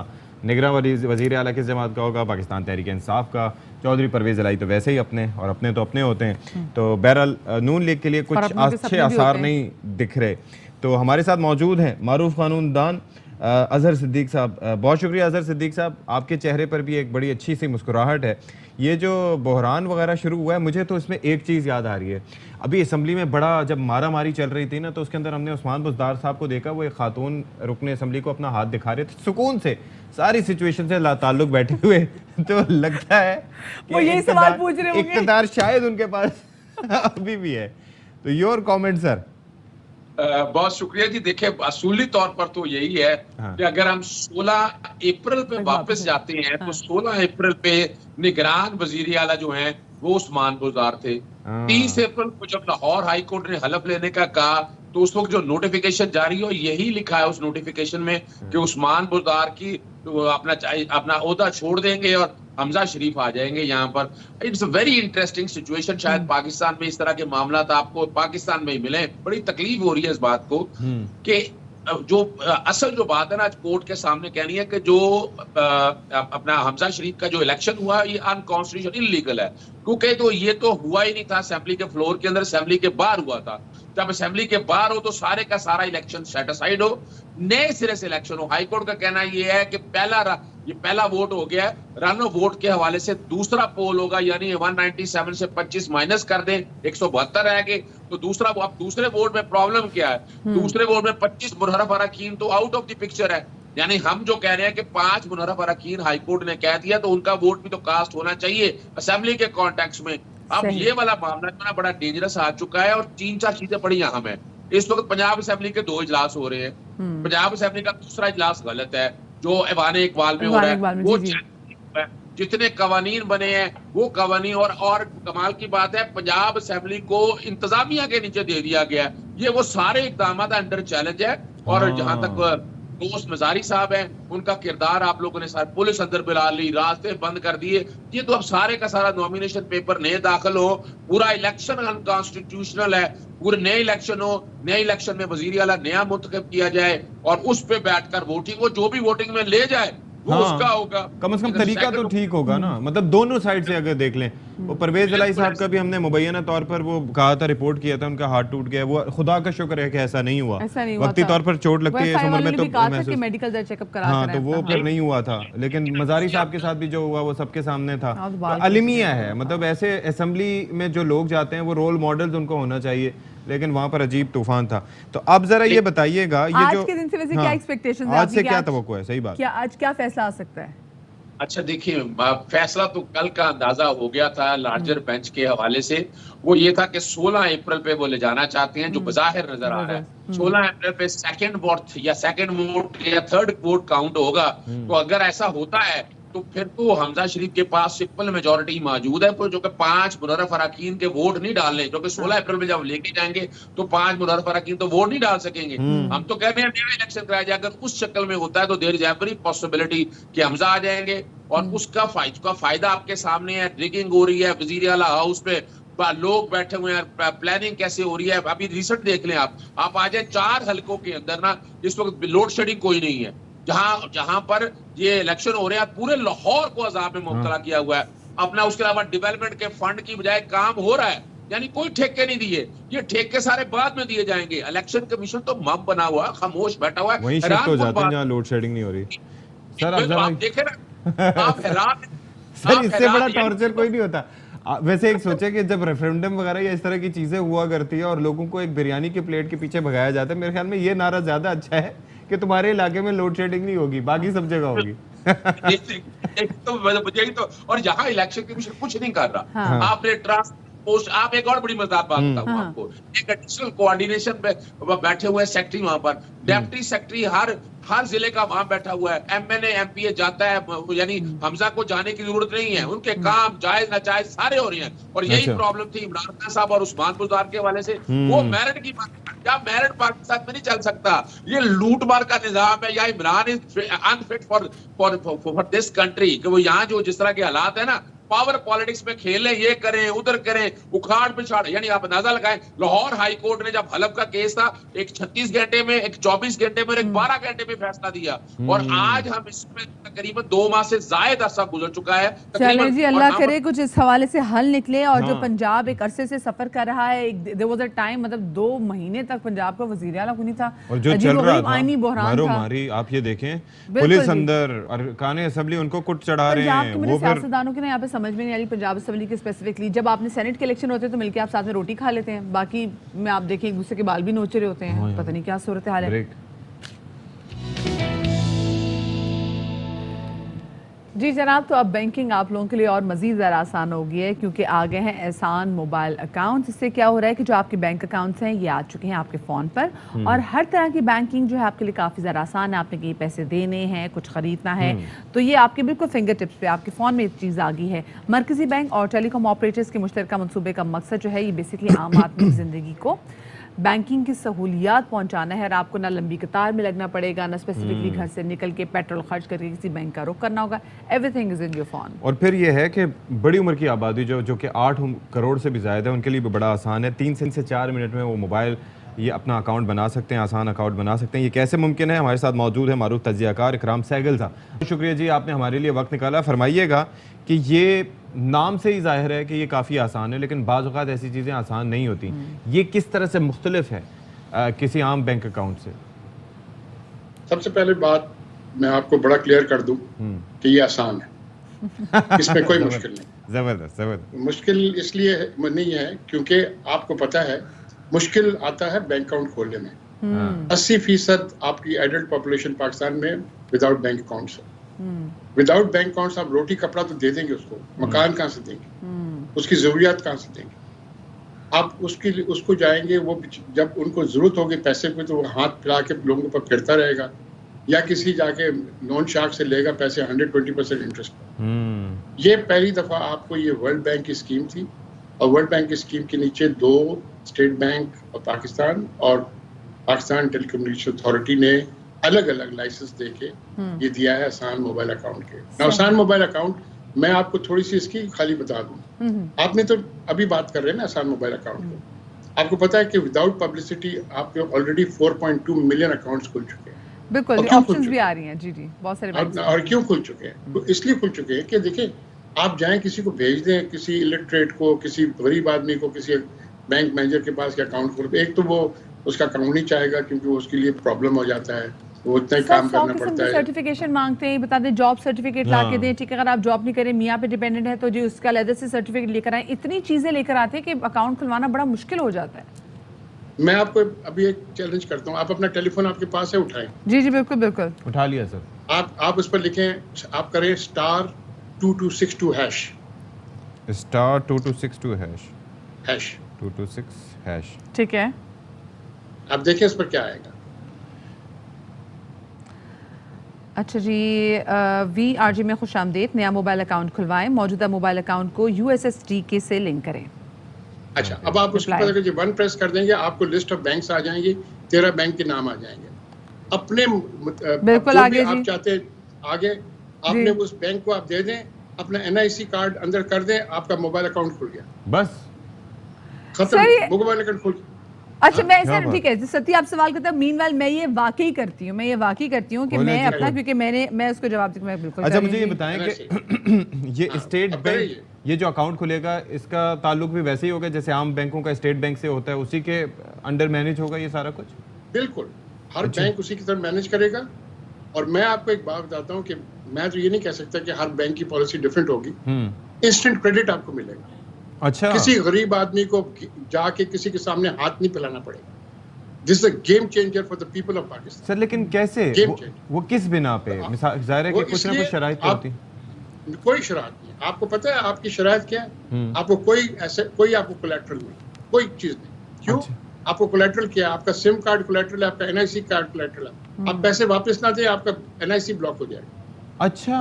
निगरान वज़ीर आला किस जमात का होगा? पाकिस्तान तहरीक इंसाफ का। चौधरी परवेज़ इलाही तो वैसे ही अपने, और अपने तो अपने होते हैं। तो बहरहाल नून लीग के लिए कुछ अच्छे आसार नहीं दिख रहे। तो हमारे साथ मौजूद हैं मारूफ कानूनदान अजहर सिद्दीक साहब। बहुत शुक्रिया अजहर सिद्दीक साहब, आपके चेहरे पर भी एक बड़ी अच्छी सी मुस्कुराहट है। ये जो बहरान वगैरह शुरू हुआ है, मुझे तो इसमें एक चीज़ याद आ रही है। अभी असम्बली में बड़ा जब मारा मारी चल रही थी ना, तो उसके अंदर हमने उस्मान बुज़दार साहब को देखा, वो एक खातून रुकने असम्बली को अपना हाथ दिखा रहे थे सुकून से, सारी सिचुएशन से लाताल्लुक बैठे हुए। तो लगता है वो यही सवाल पूछ रहे होंगे, इक़्तिदार शायद उनके पास अभी भी है। तो योर कॉमेंट सर। बहुत शुक्रिया जी। देखिए, असूली तौर पर तो यही है कि अगर हम 16 अप्रैल पे वापस जाते हैं तो 16 अप्रैल पे निगरान वजीर आला जो हैं वो उस्मान बुज़दार थे। 30 अप्रैल को जब लाहौर हाई कोर्ट ने हलफ लेने का कहा तो उस वक्त जो नोटिफिकेशन जारी हो, यही लिखा है उस नोटिफिकेशन में कि उस्मान बुज़दार की तो अपना ओहदा छोड़ देंगे और हमजा शरीफ आ जाएंगे यहाँ पर। It's a very interesting situation. शायद पाकिस्तान में इस तरह के मामला आपको पाकिस्तान में ही मिले। बड़ी तकलीफ हो रही है इस बात को कि जो असल जो बात है ना कोर्ट के सामने कहनी है कि जो अपना हमजा शरीफ का जो इलेक्शन हुआ ये अनकॉन्स्टिट्यूशनल इलीगल है, क्योंकि तो ये तो हुआ ही नहीं था असेंबली के फ्लोर के अंदर, असेंबली के बाहर हुआ था। जब असेंबली के बाहर हो तो सारे का सारा इलेक्शन सेट असाइड हो, नए सिरे से इलेक्शन हो। हाईकोर्ट का कहना ये है कि पहला वोट हो गया, रन ऑफ वोट के हवाले से दूसरा पोल होगा, यानी 197 से 25 माइनस कर दें, 172 रह गए तो दूसरा। अब दूसरे वोट में प्रॉब्लम क्या है, दूसरे वोट में 25 मुनहरफ अरकान तो आउट ऑफ द पिक्चर है। यानी हम जो कह रहे हैं कि 5 मुनहरफ अरकान हाईकोर्ट ने कह दिया तो उनका वोट भी तो कास्ट होना चाहिए असेंबली के कॉन्टेक्स्ट में। अब ये वाला मामला जो ना बड़ा डेंजरस आ चुका है और 3-4 चीजें बड़ी अहम है। इस वक्त पंजाब असेंबली के 2 इजलास हो रहे हैं। पंजाब असेंबली का दूसरा इजलास गलत है जो ऐवान इकबाल में हो रहा है। वो जितने कवानीन बने हैं वो कवानीन और कमाल की बात है पंजाब असेंबली को इंतजामिया के नीचे दे दिया गया। ये वो सारे इकदाम अंडर चैलेंज है। और जहां तक दोस्त मजारी साहब हैं उनका किरदार आप लोगों ने सारे पुलिस अंदर बुला ली, रास्ते बंद कर दिए। ये तो अब सारे का सारा नॉमिनेशन पेपर नए दाखिल हो, पूरा इलेक्शन अनकॉन्स्टिट्यूशनल है। पूरे नए इलेक्शन हो, नए इलेक्शन में वजीर आला नया मुंतखब किया जाए और उस पे बैठकर वोटिंग हो, जो भी वोटिंग में ले जाए वो उसका होगा। कम से कम तरीका तो ठीक होगा ना, मतलब दोनों साइड से अगर देख लें। वो परवेज इलाही साहब का भी हमने मुबैना तौर पर वो कहा था, रिपोर्ट किया था, उनका हाथ टूट गया। वो खुदा का शुक्र है कि ऐसा नहीं हुआ। वक्ती तौर पर चोट लगती है इस उम्र में तो मेडिकल चेकअप करा, हाँ, तो वो फिर नहीं हुआ था। लेकिन मजारी साहब के साथ भी जो हुआ वो सबके सामने था। अलमिया है, मतलब ऐसे असेंबली में जो लोग जाते हैं वो रोल मॉडल्स उनको होना चाहिए, लेकिन वहां पर अजीब तूफान था। तो अब जरा ये बताइएगा, ये आज जो के दिन से वैसे क्या एक्सपेक्टेशंस है, आज से क्या तवक्को है? सही बात, क्या आज क्या फैसला आ सकता है? अच्छा देखिए, फैसला तो कल का अंदाजा हो गया था लार्जर बेंच के हवाले से। वो ये था कि 16 अप्रैल पे वो ले जाना चाहते हैं, जो बज़ाहिर नजर आ रहा है 16 अप्रैल पे सेकंड वोट या थर्ड वोट काउंट होगा। तो अगर ऐसा होता है तो फिर तो हमजा शरीफ के पास सिंपल मेजोरिटी मौजूद है, जो कि 5 मुनहरफ अरकान के वोट नहीं डालने, जो कि 16 अप्रैल में जब लेके जाएंगे तो 5 मुनहरफ अरकान तो वोट नहीं डाल सकेंगे। हम तो कह रहे हैं नया इलेक्शन कराया जाए। अगर उस शक्ल में होता है तो देयर इज एवरी पॉसिबिलिटी कि हमजा आ जाएंगे और उसका फायदा आपके सामने है। रिगिंग हो रही है वजीर आला हाउस पे, लोग बैठे हुए हैं, प्लानिंग कैसे हो रही है। अभी रिसेंट देख लें आप आ जाए 4 हलकों के अंदर ना इस वक्त लोड शेडिंग कोई नहीं है। जहां पर ये इलेक्शन हो रहे हैं पूरे लाहौर को अजाब में मुब्तला किया हुआ है अपना। उसके अलावा डेवलपमेंट के फंड की बजाय काम हो रहा है, यानी कोई ठेके नहीं दिए, ये ठेके सारे बाद में दिए जाएंगे। इलेक्शन कमीशन तो मम बना हुआ है, खामोश बैठा हुआ है। वहीं शिफ्ट हो जाते हैं जहां लोड शेडिंग नहीं हो रही। सर आप देखें ना, आप हैरान सर, इससे बड़ा टॉर्चर कोई नहीं होता। वैसे एक सोचे कि जब रेफरेंडम वगैरह या इस तरह की चीजें हुआ करती है और लोगों को एक बिरयानी की प्लेट के पीछे भगाया जाता है, मेरे ख्याल में ये नारा ज्यादा अच्छा है कि तुम्हारे इलाके में लोड शेडिंग नहीं होगी, बाकी सब जगह होगी। तो और यहाँ इलेक्शन कमीशन कुछ नहीं कर रहा। आपने ट्रांसपोर्ट, आप एक और बड़ी मजेदार बात बताऊं आपको, एक एडिशनल कोऑर्डिनेशन पे बैठे हुए सेक्रेटरी वहां पर, डेप्टी सेक्रेटरी हर जिले का वहां बैठा हुआ है। एमएनए एमपीए जाता है, यानी हमजा को जाने की जरूरत नहीं है, उनके काम जायज नाजायज सारे हो रहे हैं। और यही प्रॉब्लम थी इमरान खान साहब और उस्मान बुज़दार के हवाले से। वो मेरिट की बात, क्या मेरिट पाकिस्तान में नहीं चल सकता? ये लूट मार का निजाम है, या Imran is unfit for this country, कि वो यहाँ जो जिस तरह के हालात है ना, पावर पॉलिटिक्स में खेलें, ये करें उधर करें, उखाड़ पिछाड़। यानी आप अंदाजा लगाएं, लाहौर हाई कोर्ट ने जब हलफ का केस था, एक 36 घंटे में, एक 24 घंटे में, एक 12 घंटे में फैसला दिया। और आज हम इसमें तकरीबन 2 माह से ज्यादा अरसा गुजर चुका है। चलें जी, अल्लाह करे कुछ इस हवाले से हल निकले। और जो पंजाब एक अरसे से सफर कर रहा है, देयर वाज अ टाइम, मतलब 2 महीने तक पंजाब का वजीर आला को नहीं था, और जो चल रहा था आईनी बहरान था। मारी आप ये देखें, पुलिस अंदर अरकान असेंबली उनको कुट चढ़ा रहे हैं। वो सियासतदानों के ना यहाँ पे समझ में नहीं आ रही पंजाब असेंबली के स्पेसिफिकली। जब आपने सेनेट के इलेक्शन होते हैं तो मिलके आप साथ में रोटी खा लेते हैं, बाकी में आप देखिए एक दूसरे के बाल भी नोच रहे होते हैं। पता नहीं क्या सूरत हाल है। जी जनाब, तो अब बैंकिंग आप लोगों के लिए और मज़ीद ज़रा आसान हो गई है, क्योंकि आ गए हैं एहसान मोबाइल अकाउंट्स। इससे क्या हो रहा है कि जो आपके बैंक अकाउंट्स हैं ये आ चुके हैं आपके फ़ोन पर, और हर तरह की बैंकिंग जो है आपके लिए काफ़ी ज़रा आसान है। आपने कहीं पैसे देने हैं, कुछ ख़रीदना है, तो ये आपके बिल्कुल फिंगर टिप्स पे आपके फ़ोन में एक चीज़ आ गई है। मरकज़ी बैंक और टेलीकॉम ऑपरेटर्स के मुश्तरका मनसूबे का मकसद जो है ये बेसिकली आम आदमी की ज़िंदगी को बैंकिंग की सहूलियात पहुंचाना है और आपको ना लंबी कतार में लगना पड़ेगा, ना स्पेसिफिकली घर से निकल के पेट्रोल खर्च करके किसी बैंक का रुख करना होगा। Everything is in your phone. और फिर ये है कि बड़ी उम्र की आबादी जो कि 8 करोड़ से भी ज़्यादा है, उनके लिए भी बड़ा आसान है। 3 से 4 मिनट में वो मोबाइल ये अपना अकाउंट बना सकते हैं, आसान अकाउंट बना सकते हैं। ये कैसे मुमकिन है? हमारे साथ मौजूद है मारूफ तज्जियाकार इकराम सहगल साहब। शुक्रिया जी, आपने हमारे लिए वक्त निकाला। फरमाइएगा कि ये नाम से ही जाहिर है कि ये काफ़ी आसान है, लेकिन बाज़ औक़ात ऐसी चीज़ें आसान नहीं होती। ये किस तरह से मुख्तलिफ है किसी आम बैंक अकाउंट से? सबसे पहले बात मैं आपको बड़ा क्लियर कर दूं कि ये आसान है, इसमें कोई मुश्किल नहीं। ज़बरदस्त। मुश्किल इसलिए नहीं है क्योंकि आपको पता है मुश्किल आता है बैंक अकाउंट खोलने में। 80% आपकी एडल्ट पॉपुलेशन पाकिस्तान में विदाउट बैंक अकाउंट है। विदाउट बैंक अकाउंट आप रोटी कपड़ा तो दे देंगे उसको, मकान कहाँ से देंगे, उसकी जरूरियात कहाँ से देंगे? आप उसको जाएंगे, वो जब उनको जरूरत होगी पैसे की तो वो हाथ फैला के लोगों पर फिरता रहेगा, या किसी जाके लोन शार्क से लेगा पैसे 120% इंटरेस्ट पर। ये पहली दफा आपको ये वर्ल्ड बैंक की स्कीम थी, और वर्ल्ड बैंक की स्कीम के नीचे 2 स्टेट बैंक ऑफ पाकिस्तान और पाकिस्तान टेलीकम्युनिकेशन अथॉरिटी ने अलग अलग लाइसेंस देके ये दिया है आसान मोबाइल अकाउंट के। आसान मोबाइल अकाउंट मैं आपको थोड़ी सी इसकी खाली बता दूं। आपने तो अभी बात कर रहे हैं ना आसान मोबाइल अकाउंट को। आपको पता है कि विदाउट पब्लिसिटी आपके ऑलरेडी 4.2 मिलियन अकाउंट्स खुल चुके हैं। बिल्कुल, ऑप्शंस भी आ रही हैं। जी जी, बहुत सारे बैंक। और क्यों खुल चुके हैं? तो इसलिए खुल चुके हैं कि देखिए, आप जाएं किसी को भेज दें, किसी इलिटरेट को, किसी गरीब आदमी को, किसी बैंक मैनेजर के पास अकाउंट खोल, एक तो वो उसका अकाउंट नहीं चाहेगा क्योंकि वो उसके लिए प्रॉब्लम हो जाता है, वो उतना ही काम करना पड़ता है। सर्टिफिकेशन मांगते हैं, बता दें जॉब सर्टिफिकेट ला के दें, ठीक है। अगर आप जॉब नहीं करें, मियाँ पे डिपेंडेंट है, तो जी उसका अलग से सर्टिफिकेट लेकर आए। इतनी चीजें लेकर आते हैं कि अकाउंट खुलवाना बड़ा मुश्किल हो जाता है। मैं आपको अभी एक चैलेंज करता हूँ, आप अपना टेलीफोन आपके पास है, उठाएं। जी जी, बिल्कुल बिल्कुल उठा लिया सर। आप उस पर लिखें, आप करें *2262# *2262# हैश 226#। ठीक है, आप देखें इस पर क्या आएगा। अच्छा जी, VRG में खुश आमदेद। नया मोबाइल अकाउंट खुलवाएं, मौजूदा मोबाइल अकाउंट को USSD से लिंक करें। अच्छा, अब आप उसके बाद अगर 1 प्रेस कर देंगे, आपको लिस्ट ऑफ बैंक्स आ जाएंगे, 13 बैंक के नाम आ जाएंगे। अपने बिल्कुल आगे आप चाहते हैं आगे, आपने उस बैंक को आप दे दें, अपना NIC कार्ड अंदर कर दें, आपका मोबाइल अकाउंट खुल गया, बस खत्म, मोबाइल अकाउंट खुल। अच्छा, मैं सर ठीक है, सती आप सवाल करते हैं। मीनवाइल मैं ये वाकई करती हूँ कि मैं अपना, क्योंकि मैं उसको जवाब दूं, मैं बिल्कुल। अच्छा, मुझे ये बताएं कि ये स्टेट बैंक, ये जो अकाउंट खुलेगा, इसका ताल्लुक भी वैसे ही होगा जैसे आम बैंकों का स्टेट बैंक से होता है, उसी के अंडर मैनेज होगा ये सारा कुछ? बिल्कुल, हर बैंक उसी की तरह मैनेज करेगा। और मैं आपको एक बात बताता हूँ कि मैं तो ये नहीं कह सकता कि हर बैंक की पॉलिसी डिफरेंट होगी। इंस्टेंट क्रेडिट आपको मिलेगा। अच्छा, किसी गरीब आदमी को जाके किसी के सामने हाथ नहीं फैलाना पड़ेगा। This is a game changer for the people of Pakistan. Sir लेकिन कैसे, वो किस बिना पे? जाहिर है कि कुछ ना कुछ शराइत तो होती। कोई शराइत नहीं। आपको पता है आपकी शराइत क्या है? आपको कोई आपको कोलैटरल नहीं, कोई चीज नहीं। क्यों? आपको कोलैटरल क्या है? आपका सिम कार्ड कोलैटरल है, आपका NIC कार्ड कोलैटरल है। आप पैसे वापस ना दें, आपका NIC ब्लॉक हो जाएगा। अच्छा,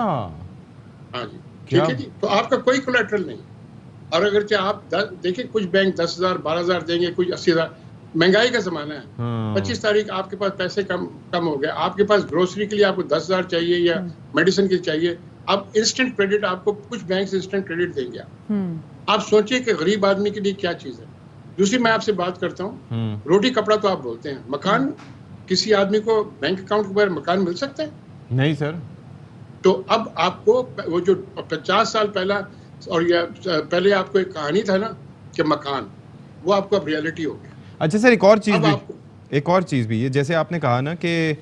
हाँ जी, ठीक है जी। तो आपका कोई कोलैटरल नहीं। और अगर चाहे आप देखिए, कुछ बैंक 10,000 12,000 देंगे, कुछ 80,000। महंगाई का जमाना है। 25 तारीख आपके पास पैसे कम हो गए, आपके पास ग्रोसरी के लिए आपको 10,000 चाहिए या मेडिसिन के चाहिए, अब इंस्टेंट क्रेडिट आपको कुछ बैंक इंस्टेंट क्रेडिट देंगे। आप सोचिए कि गरीब आदमी के लिए क्या चीज है। दूसरी मैं आपसे बात करता हूँ, रोटी कपड़ा तो आप बोलते हैं, मकान किसी आदमी को बैंक अकाउंट के बगैर मकान मिल सकता है? नहीं सर। तो अब आपको वो जो 50 साल पहला और या पहले आपको एक कहानी था ना कि मकान, वो आपको अब रियलिटी हो गया। अच्छा सर, एक और चीज़ भी ये, जैसे आपने कहा ना कि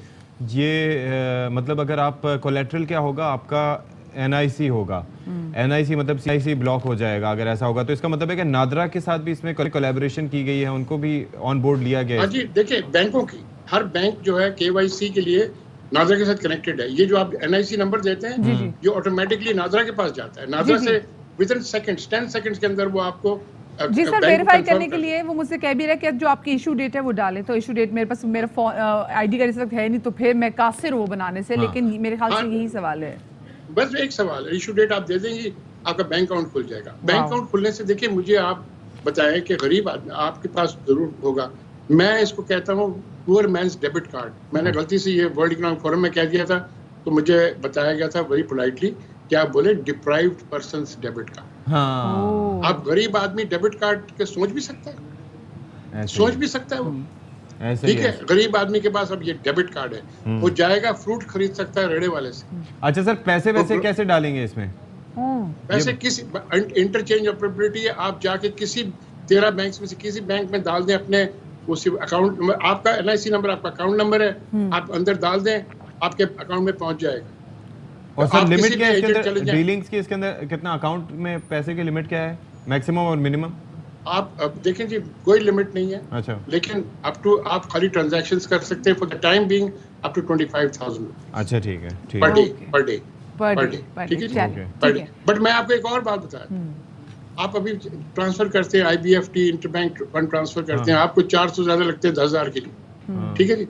ये मतलब अगर आप कोलेट्रल क्या होगा, आपका NIC होगा। NIC मतलब CIC ब्लॉक हो जाएगा अगर ऐसा होगा। तो इसका मतलब है कि नादरा के साथ भी इसमें कोलैबोरेशन की गई है, उनको भी ऑन बोर्ड लिया गया है। हाँ जी, देखिए बैंकों की हर बैंक जो है KYC के लिए नादरा के साथ कनेक्टेड है। ये जो आप NIC नंबर देते हैं, ये ऑटोमेटिकली नादरा के पास जाता है। नादरा से विद इन सेकंड्स, 10 सेकंड्स के अंदर वो आपको जी सर वेरीफाई करने के लिए वो मुझसे कह भी रहा है कि जो आपकी इशू डेट है वो डालें। तो इशू डेट मेरे पास, मेरा ID कार्ड इस वक्त है नहीं, तो फिर मैं कासिर वो बनाने से। लेकिन मेरे ख्याल से यही सवाल है। बस एक सवाल है, इशू डेट आप दे देंगे, आपका बैंक अकाउंट खुल जाएगा। बैंक अकाउंट खुलने से देखिए, मुझे आप बताएं कि गरीब आदमी आपके पास जरूर होगा मैं इसको कहता हूँ पुअर मैंस डेबिट कार्ड। मैंने गलती से ये वर्ल्ड इकोनॉमिक फोरम में कह दिया था, तो मुझे बताया गया था वेरी पोलाइटली कि आप बोले डिप्राइव्ड पर्सन्स डेबिट कार्ड। हाँ आप गरीब आदमी डेबिट कार्ड के सोच भी सकता है, ऐसे सोच ही- भी सकता है वो, ऐसे ठीक ही है। ऐसे। गरीब आदमी के पास अब ये डेबिट कार्ड है, वो जाएगा फ्रूट खरीद सकता है रेड़े वाले से। अच्छा सर, पैसे वैसे तो- कैसे डालेंगे इसमें? वैसे किसी इंटरचेंज ऑपरेबिलिटी है, आप जाके किसी 13 बैंक में से किसी बैंक में डाल दें अपने उसी अकाउंट नंबर, आपका एनआईसी नंबर आपका अकाउंट नंबर है, आप अंदर डाल दें, आपके अकाउंट में पहुंच जाएगा। और तो सर आप लिमिट किसी क्या है भी इसके एजेंट अंदर, चले जाएं। डीलिंग्स की इसके अंदर कितना अकाउंट में पैसे की लिमिट क्या है, मैक्सिमम और मिनिमम? आप अब देखें जी, कोई लिमिट नहीं है, अच्छा लेकिन अप टू आप खाली ट्रांजैक्शंस कर सकते हैं for the time being up to 25,000 अच्छा ठीक है, ठीक पर है। Day, Okay. पर डे, पर पर डे, डे, पर ठीक डे, है जी? चलिए, पर ठीक डे। है। बट मैं आपको एक और बात बताया, आप अभी ट्रांसफर करते हैं IBFT इंटरबैंक फंड ट्रांसफर करते हैं, आपको 400 ज्यादा लगते हैं 10,000 के लिए, ठीक है जी।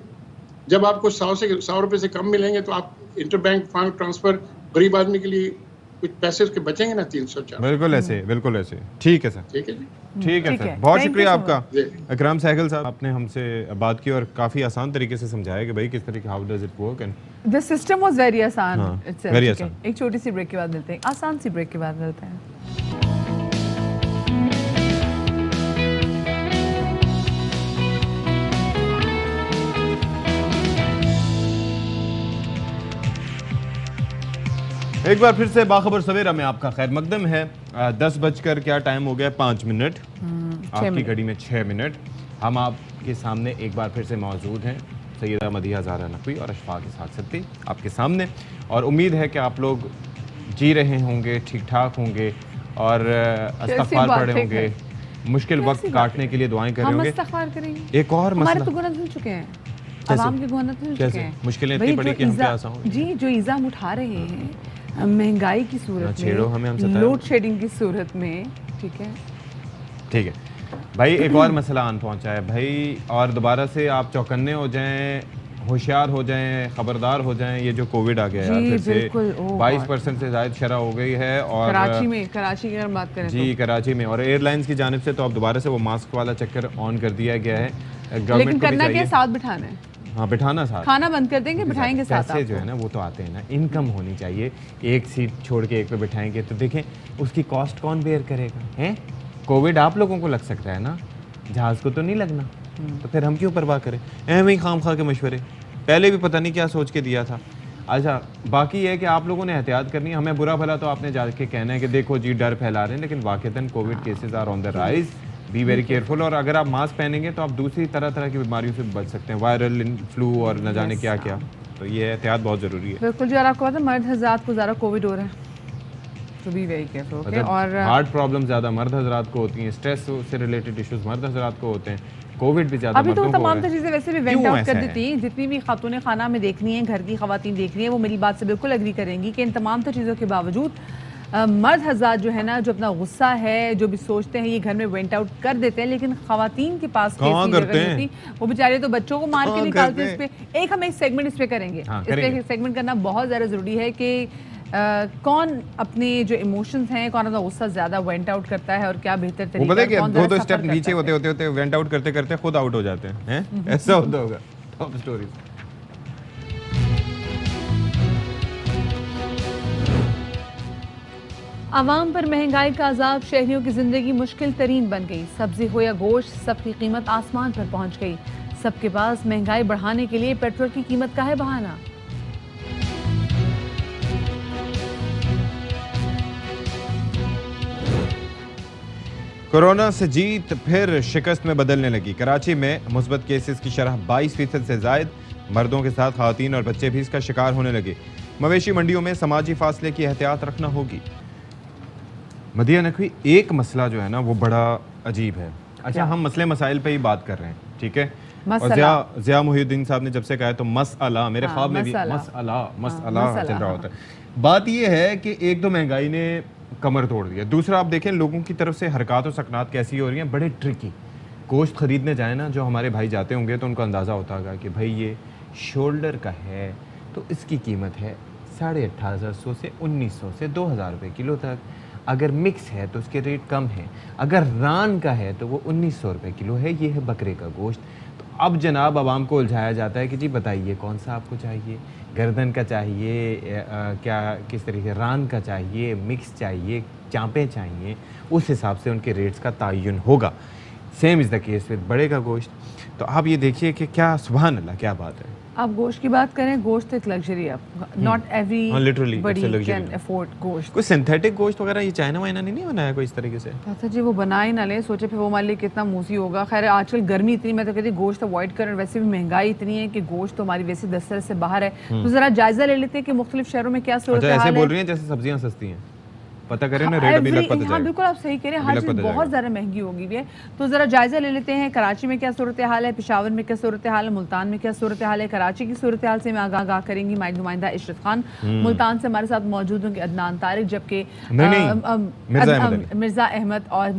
जब आपको 100 रुपए से कम मिलेंगे तो आप इंटरबैंक फंड ट्रांसफर गरीब आदमी के लिए कुछ पैसे उसके बचेंगे ना, 300-400, बिल्कुल ऐसे, बिल्कुल ऐसे। ठीक है सर, ठीक है जी। ठीक है ठीक सर, है। बहुत Thank you शुक्रिया so आपका। जी। इकराम सहगल साहब, आपने हमसे बात की और काफ़ी आसान तरीके से समझाया कि भाई किस तरीके how does it work and the system was very आसान हाँ, itself, very ठीक है। आसान। एक छोटी सी ब्रेक के बाद मिलते हैं, आसान सी ब्रेक के बाद मिलते हैं। एक बार फिर से बाखबर सवेरा में आपका खैर मकदम है। 10 बजकर क्या टाइम हो गया, 5 मिनट, आपकी मिनट। घड़ी में 6 मिनट। हम आपके सामने एक बार फिर से मौजूद हैं, सैयदा मदीहा ज़हरा नकवी और अशफाक इसहाक सिद्दीकी आपके सामने, और उम्मीद है कि आप लोग जी रहे होंगे, ठीक ठाक होंगे और इस्तग़फ़ार बात पढ़े है होंगे, मुश्किल कैसी वक्त बात काटने के लिए दुआएं कर रहे हम होंगे। इस्तग़फ़ार करेंगे। एक और हमारे मसला, तो गुनाह धुल चुके हैं, आवाम के गुनाह धुल कैसे? चुके हैं। मुश्किलें इतनी भाई, बड़ी जो कि हम पे इज़ा- आसान हो जी, जो इल्ज़ाम उठा रहे हैं महंगाई की सूरत छेड़ो हमें, हम में, सताए। लोड शेडिंग की सूरत में, ठीक है। ठीक है भाई, एक और मसला आन पहुंचा है भाई, और दोबारा से आप चौकन्ने हो जाएं, होशियार हो जाएं, खबरदार हो जाएं। ये जो कोविड आ गया है जी, यार, फिर बिल्कुल, से ओह 22% से ज़ायद शरह हो गई है। और कराची की अगर बात करें जी कराची में, और एयरलाइंस की जानिब से तो अब दोबारा से वो मास्क वाला चक्कर ऑन कर दिया गया है। तो, लेकिन गवर्नमेंट को भी करना क्या, चाहिए, साथ बिठाना है, हाँ बिठाना साथ, खाना बंद कर देंगे, बिठाएंगे साथ पैसे जो है आपको। ना वो तो आते हैं ना, इनकम होनी चाहिए। एक सीट छोड़ के एक पे बिठाएंगे तो देखें उसकी कॉस्ट कौन बेयर करेगा, हैं? कोविड आप लोगों को लग सकता है ना, जहाज़ को तो नहीं लगना, तो फिर हम क्यों परवाह करें? एवं ही खाम खा के मशवरे, पहले भी पता नहीं क्या सोच के दिया था। अच्छा, बाकी ये है कि आप लोगों ने एहतियात करनी है। हमें बुरा भला तो आपने जाके कहना है कि देखो जी डर फैला रहे हैं, लेकिन वाकईतन Covid cases are on the rise, be very careful. और अगर आप मास्क पहनेंगे तो आप दूसरी तरह की बीमारियों से बच सकते हैं, वायरल फ्लू और न जाने क्या क्या। तो ये एहतियात बहुत ज़रूरी है। बिल्कुल जी। और आपको पता है मर्द हज़रात को ज़्यादा कोविड हो रहा है, तो बी वेरी केयरफुल, ओके। और हार्ट प्रॉब्लम ज़्यादा मर्द हजरात को होती हैं, स्ट्रेस से रिलेटेड इश्यूज मर्द हजरात को होते हैं, कोविड भी ज़्यादा अभी तो मर्दों को हो तमाम रहा है। चीज़ें वैसे भी वेंट क्यों आउट ऐसा कर है? देती हैं, जितनी भी खातून खाना में देख रही हैं, घर की खवातीन देख रही हैं, वो मेरी बात से बिल्कुल एग्री करेंगी कि इन तमाम तो चीज़ों के बावजूद मर्द हज़रात जो है ना, जो अपना गुस्सा है, जो भी सोचते हैं, ये घर में वेंट आउट कर देते हैं, लेकिन खवातीन के पास कहाँ कैसी जगह करते नहीं हैं? होती, वो बेचारे तो बच्चों को मार के कहाँ निकालते हैं। करते इस पे एक हम एक सेगमेंट इस पे करेंगे, हाँ, इस पे करेंगे। एक सेगमेंट करना बहुत ज़्यादा ज़रूरी है कि कौन अपने जो इमोशंस हैं, कौन अपना गुस्सा ज़्यादा वेंट आउट करता है और क्या बेहतर वो तरीका पता है है, कि कौन दो ज़्यादा स्टेप सफ़र नीचे करता है। होते वेंट आउट करते करते खुद आउट हो जाते हैं, ऐसा होता होगा। Top stories. आवाम पर महंगाई का अजाब, शहरियों की जिंदगी मुश्किल तरीन बन गई। सब्जी हो या गोश्त, सबकी कीमत आसमान पर पहुंच गई। सबके पास महंगाई बढ़ाने के लिए पेट्रोल की कीमत का है बहाना। कोरोना से जीत फिर शिकस्त में बदलने लगी। कराची में मुस्बत केसेस की शरह 22% से जायद, मर्दों के साथ खातीन और बच्चे भी इसका शिकार होने लगे। मवेशी मंडियों में समाजी फासले की एहतियात रखना होगी। मदीहा नकवी, एक मसला जो है ना वो बड़ा अजीब है। अच्छा, हम मसले मसाइल पे ही बात कर रहे हैं, ठीक है। और ज़िया मुहिउद्दीन साहब ने जब से कहा है तो मसअला, मेरे ख्वाब में भी मसअला चल रहा होता है। बात यह है कि एक तो महंगाई ने कमर तोड़ दिया, दूसरा आप देखें लोगों की तरफ से हरकत और सकनात कैसी हो रही हैं, बड़े ट्रिकी। गोश्त खरीदने जाए ना, जो हमारे भाई जाते होंगे तो उनको अंदाज़ा होता होगा कि भाई ये शोल्डर का है तो इसकी कीमत है 1850 से 1900 से 2000 रुपये किलो तक। अगर मिक्स है तो उसके रेट कम है, अगर रान का है तो वो 1900 रुपये किलो है। ये है बकरे का गोश्त। अब जनाब आवाम को उलझाया जाता है कि जी बताइए कौन सा आपको चाहिए, गर्दन का चाहिए, क्या किस तरीके रान का चाहिए, मिक्स चाहिए, चाँपें चाहिए, उस हिसाब से उनके रेट्स का तयन होगा। Same is the case with बड़े का गोश्त। तो आप ये देखिए कि क्या सुभान अल्लाह, क्या बात है। आप गोश्त की बात करें, गोश्त एक लग्जरी है, नॉट हाँ, literally, everybody it's a luxury. Can afford गोश्त। कोई सिंथेटिक गोश्त वगैरह ये चाइना वाइना ने नहीं बनाया कोई इस तरीके से? अच्छा जी, वो बना ही ना ले, सोचे फिर वो हमारे लिए कितना मूसी होगा। खैर आजकल गर्मी इतनी, मैं तो कहती गोश्त अवॉइड करें, वैसे भी महंगाई इतनी है कि गोश्त तो हमारी वैसे दस्तरस से बाहर है। तो ज़रा जायजा ले लेते हैं कि मुख्तलिफ शहरों में क्या सूरत अच्छा, ऐसे हाल बोल है। रही हैं जैसे सब्जियां सस्ती हैं, पता करें ना रेट अभी लग पता हाँ जाएगा। बिल्कुल आप सही कह रहे हैं, हर अभी लग चीज़ पता बहुत जाएगा। ज़्यादा महंगी हो गई है। तो ज़रा जायजा ले लेते हैं, कराची में क्या सूरत हाल है, पेशावर में क्या सूरत हाल है, मुल्तान में क्या सूरत हाल है। कराची की सूरत हाल से मैं आगाह करेंगी माई नुमाइंदा इशरत खान। मुल्तान से हमारे साथ मौजूद होंगे अदनान तारिक, जबकि मिर्ज़ा अहमद और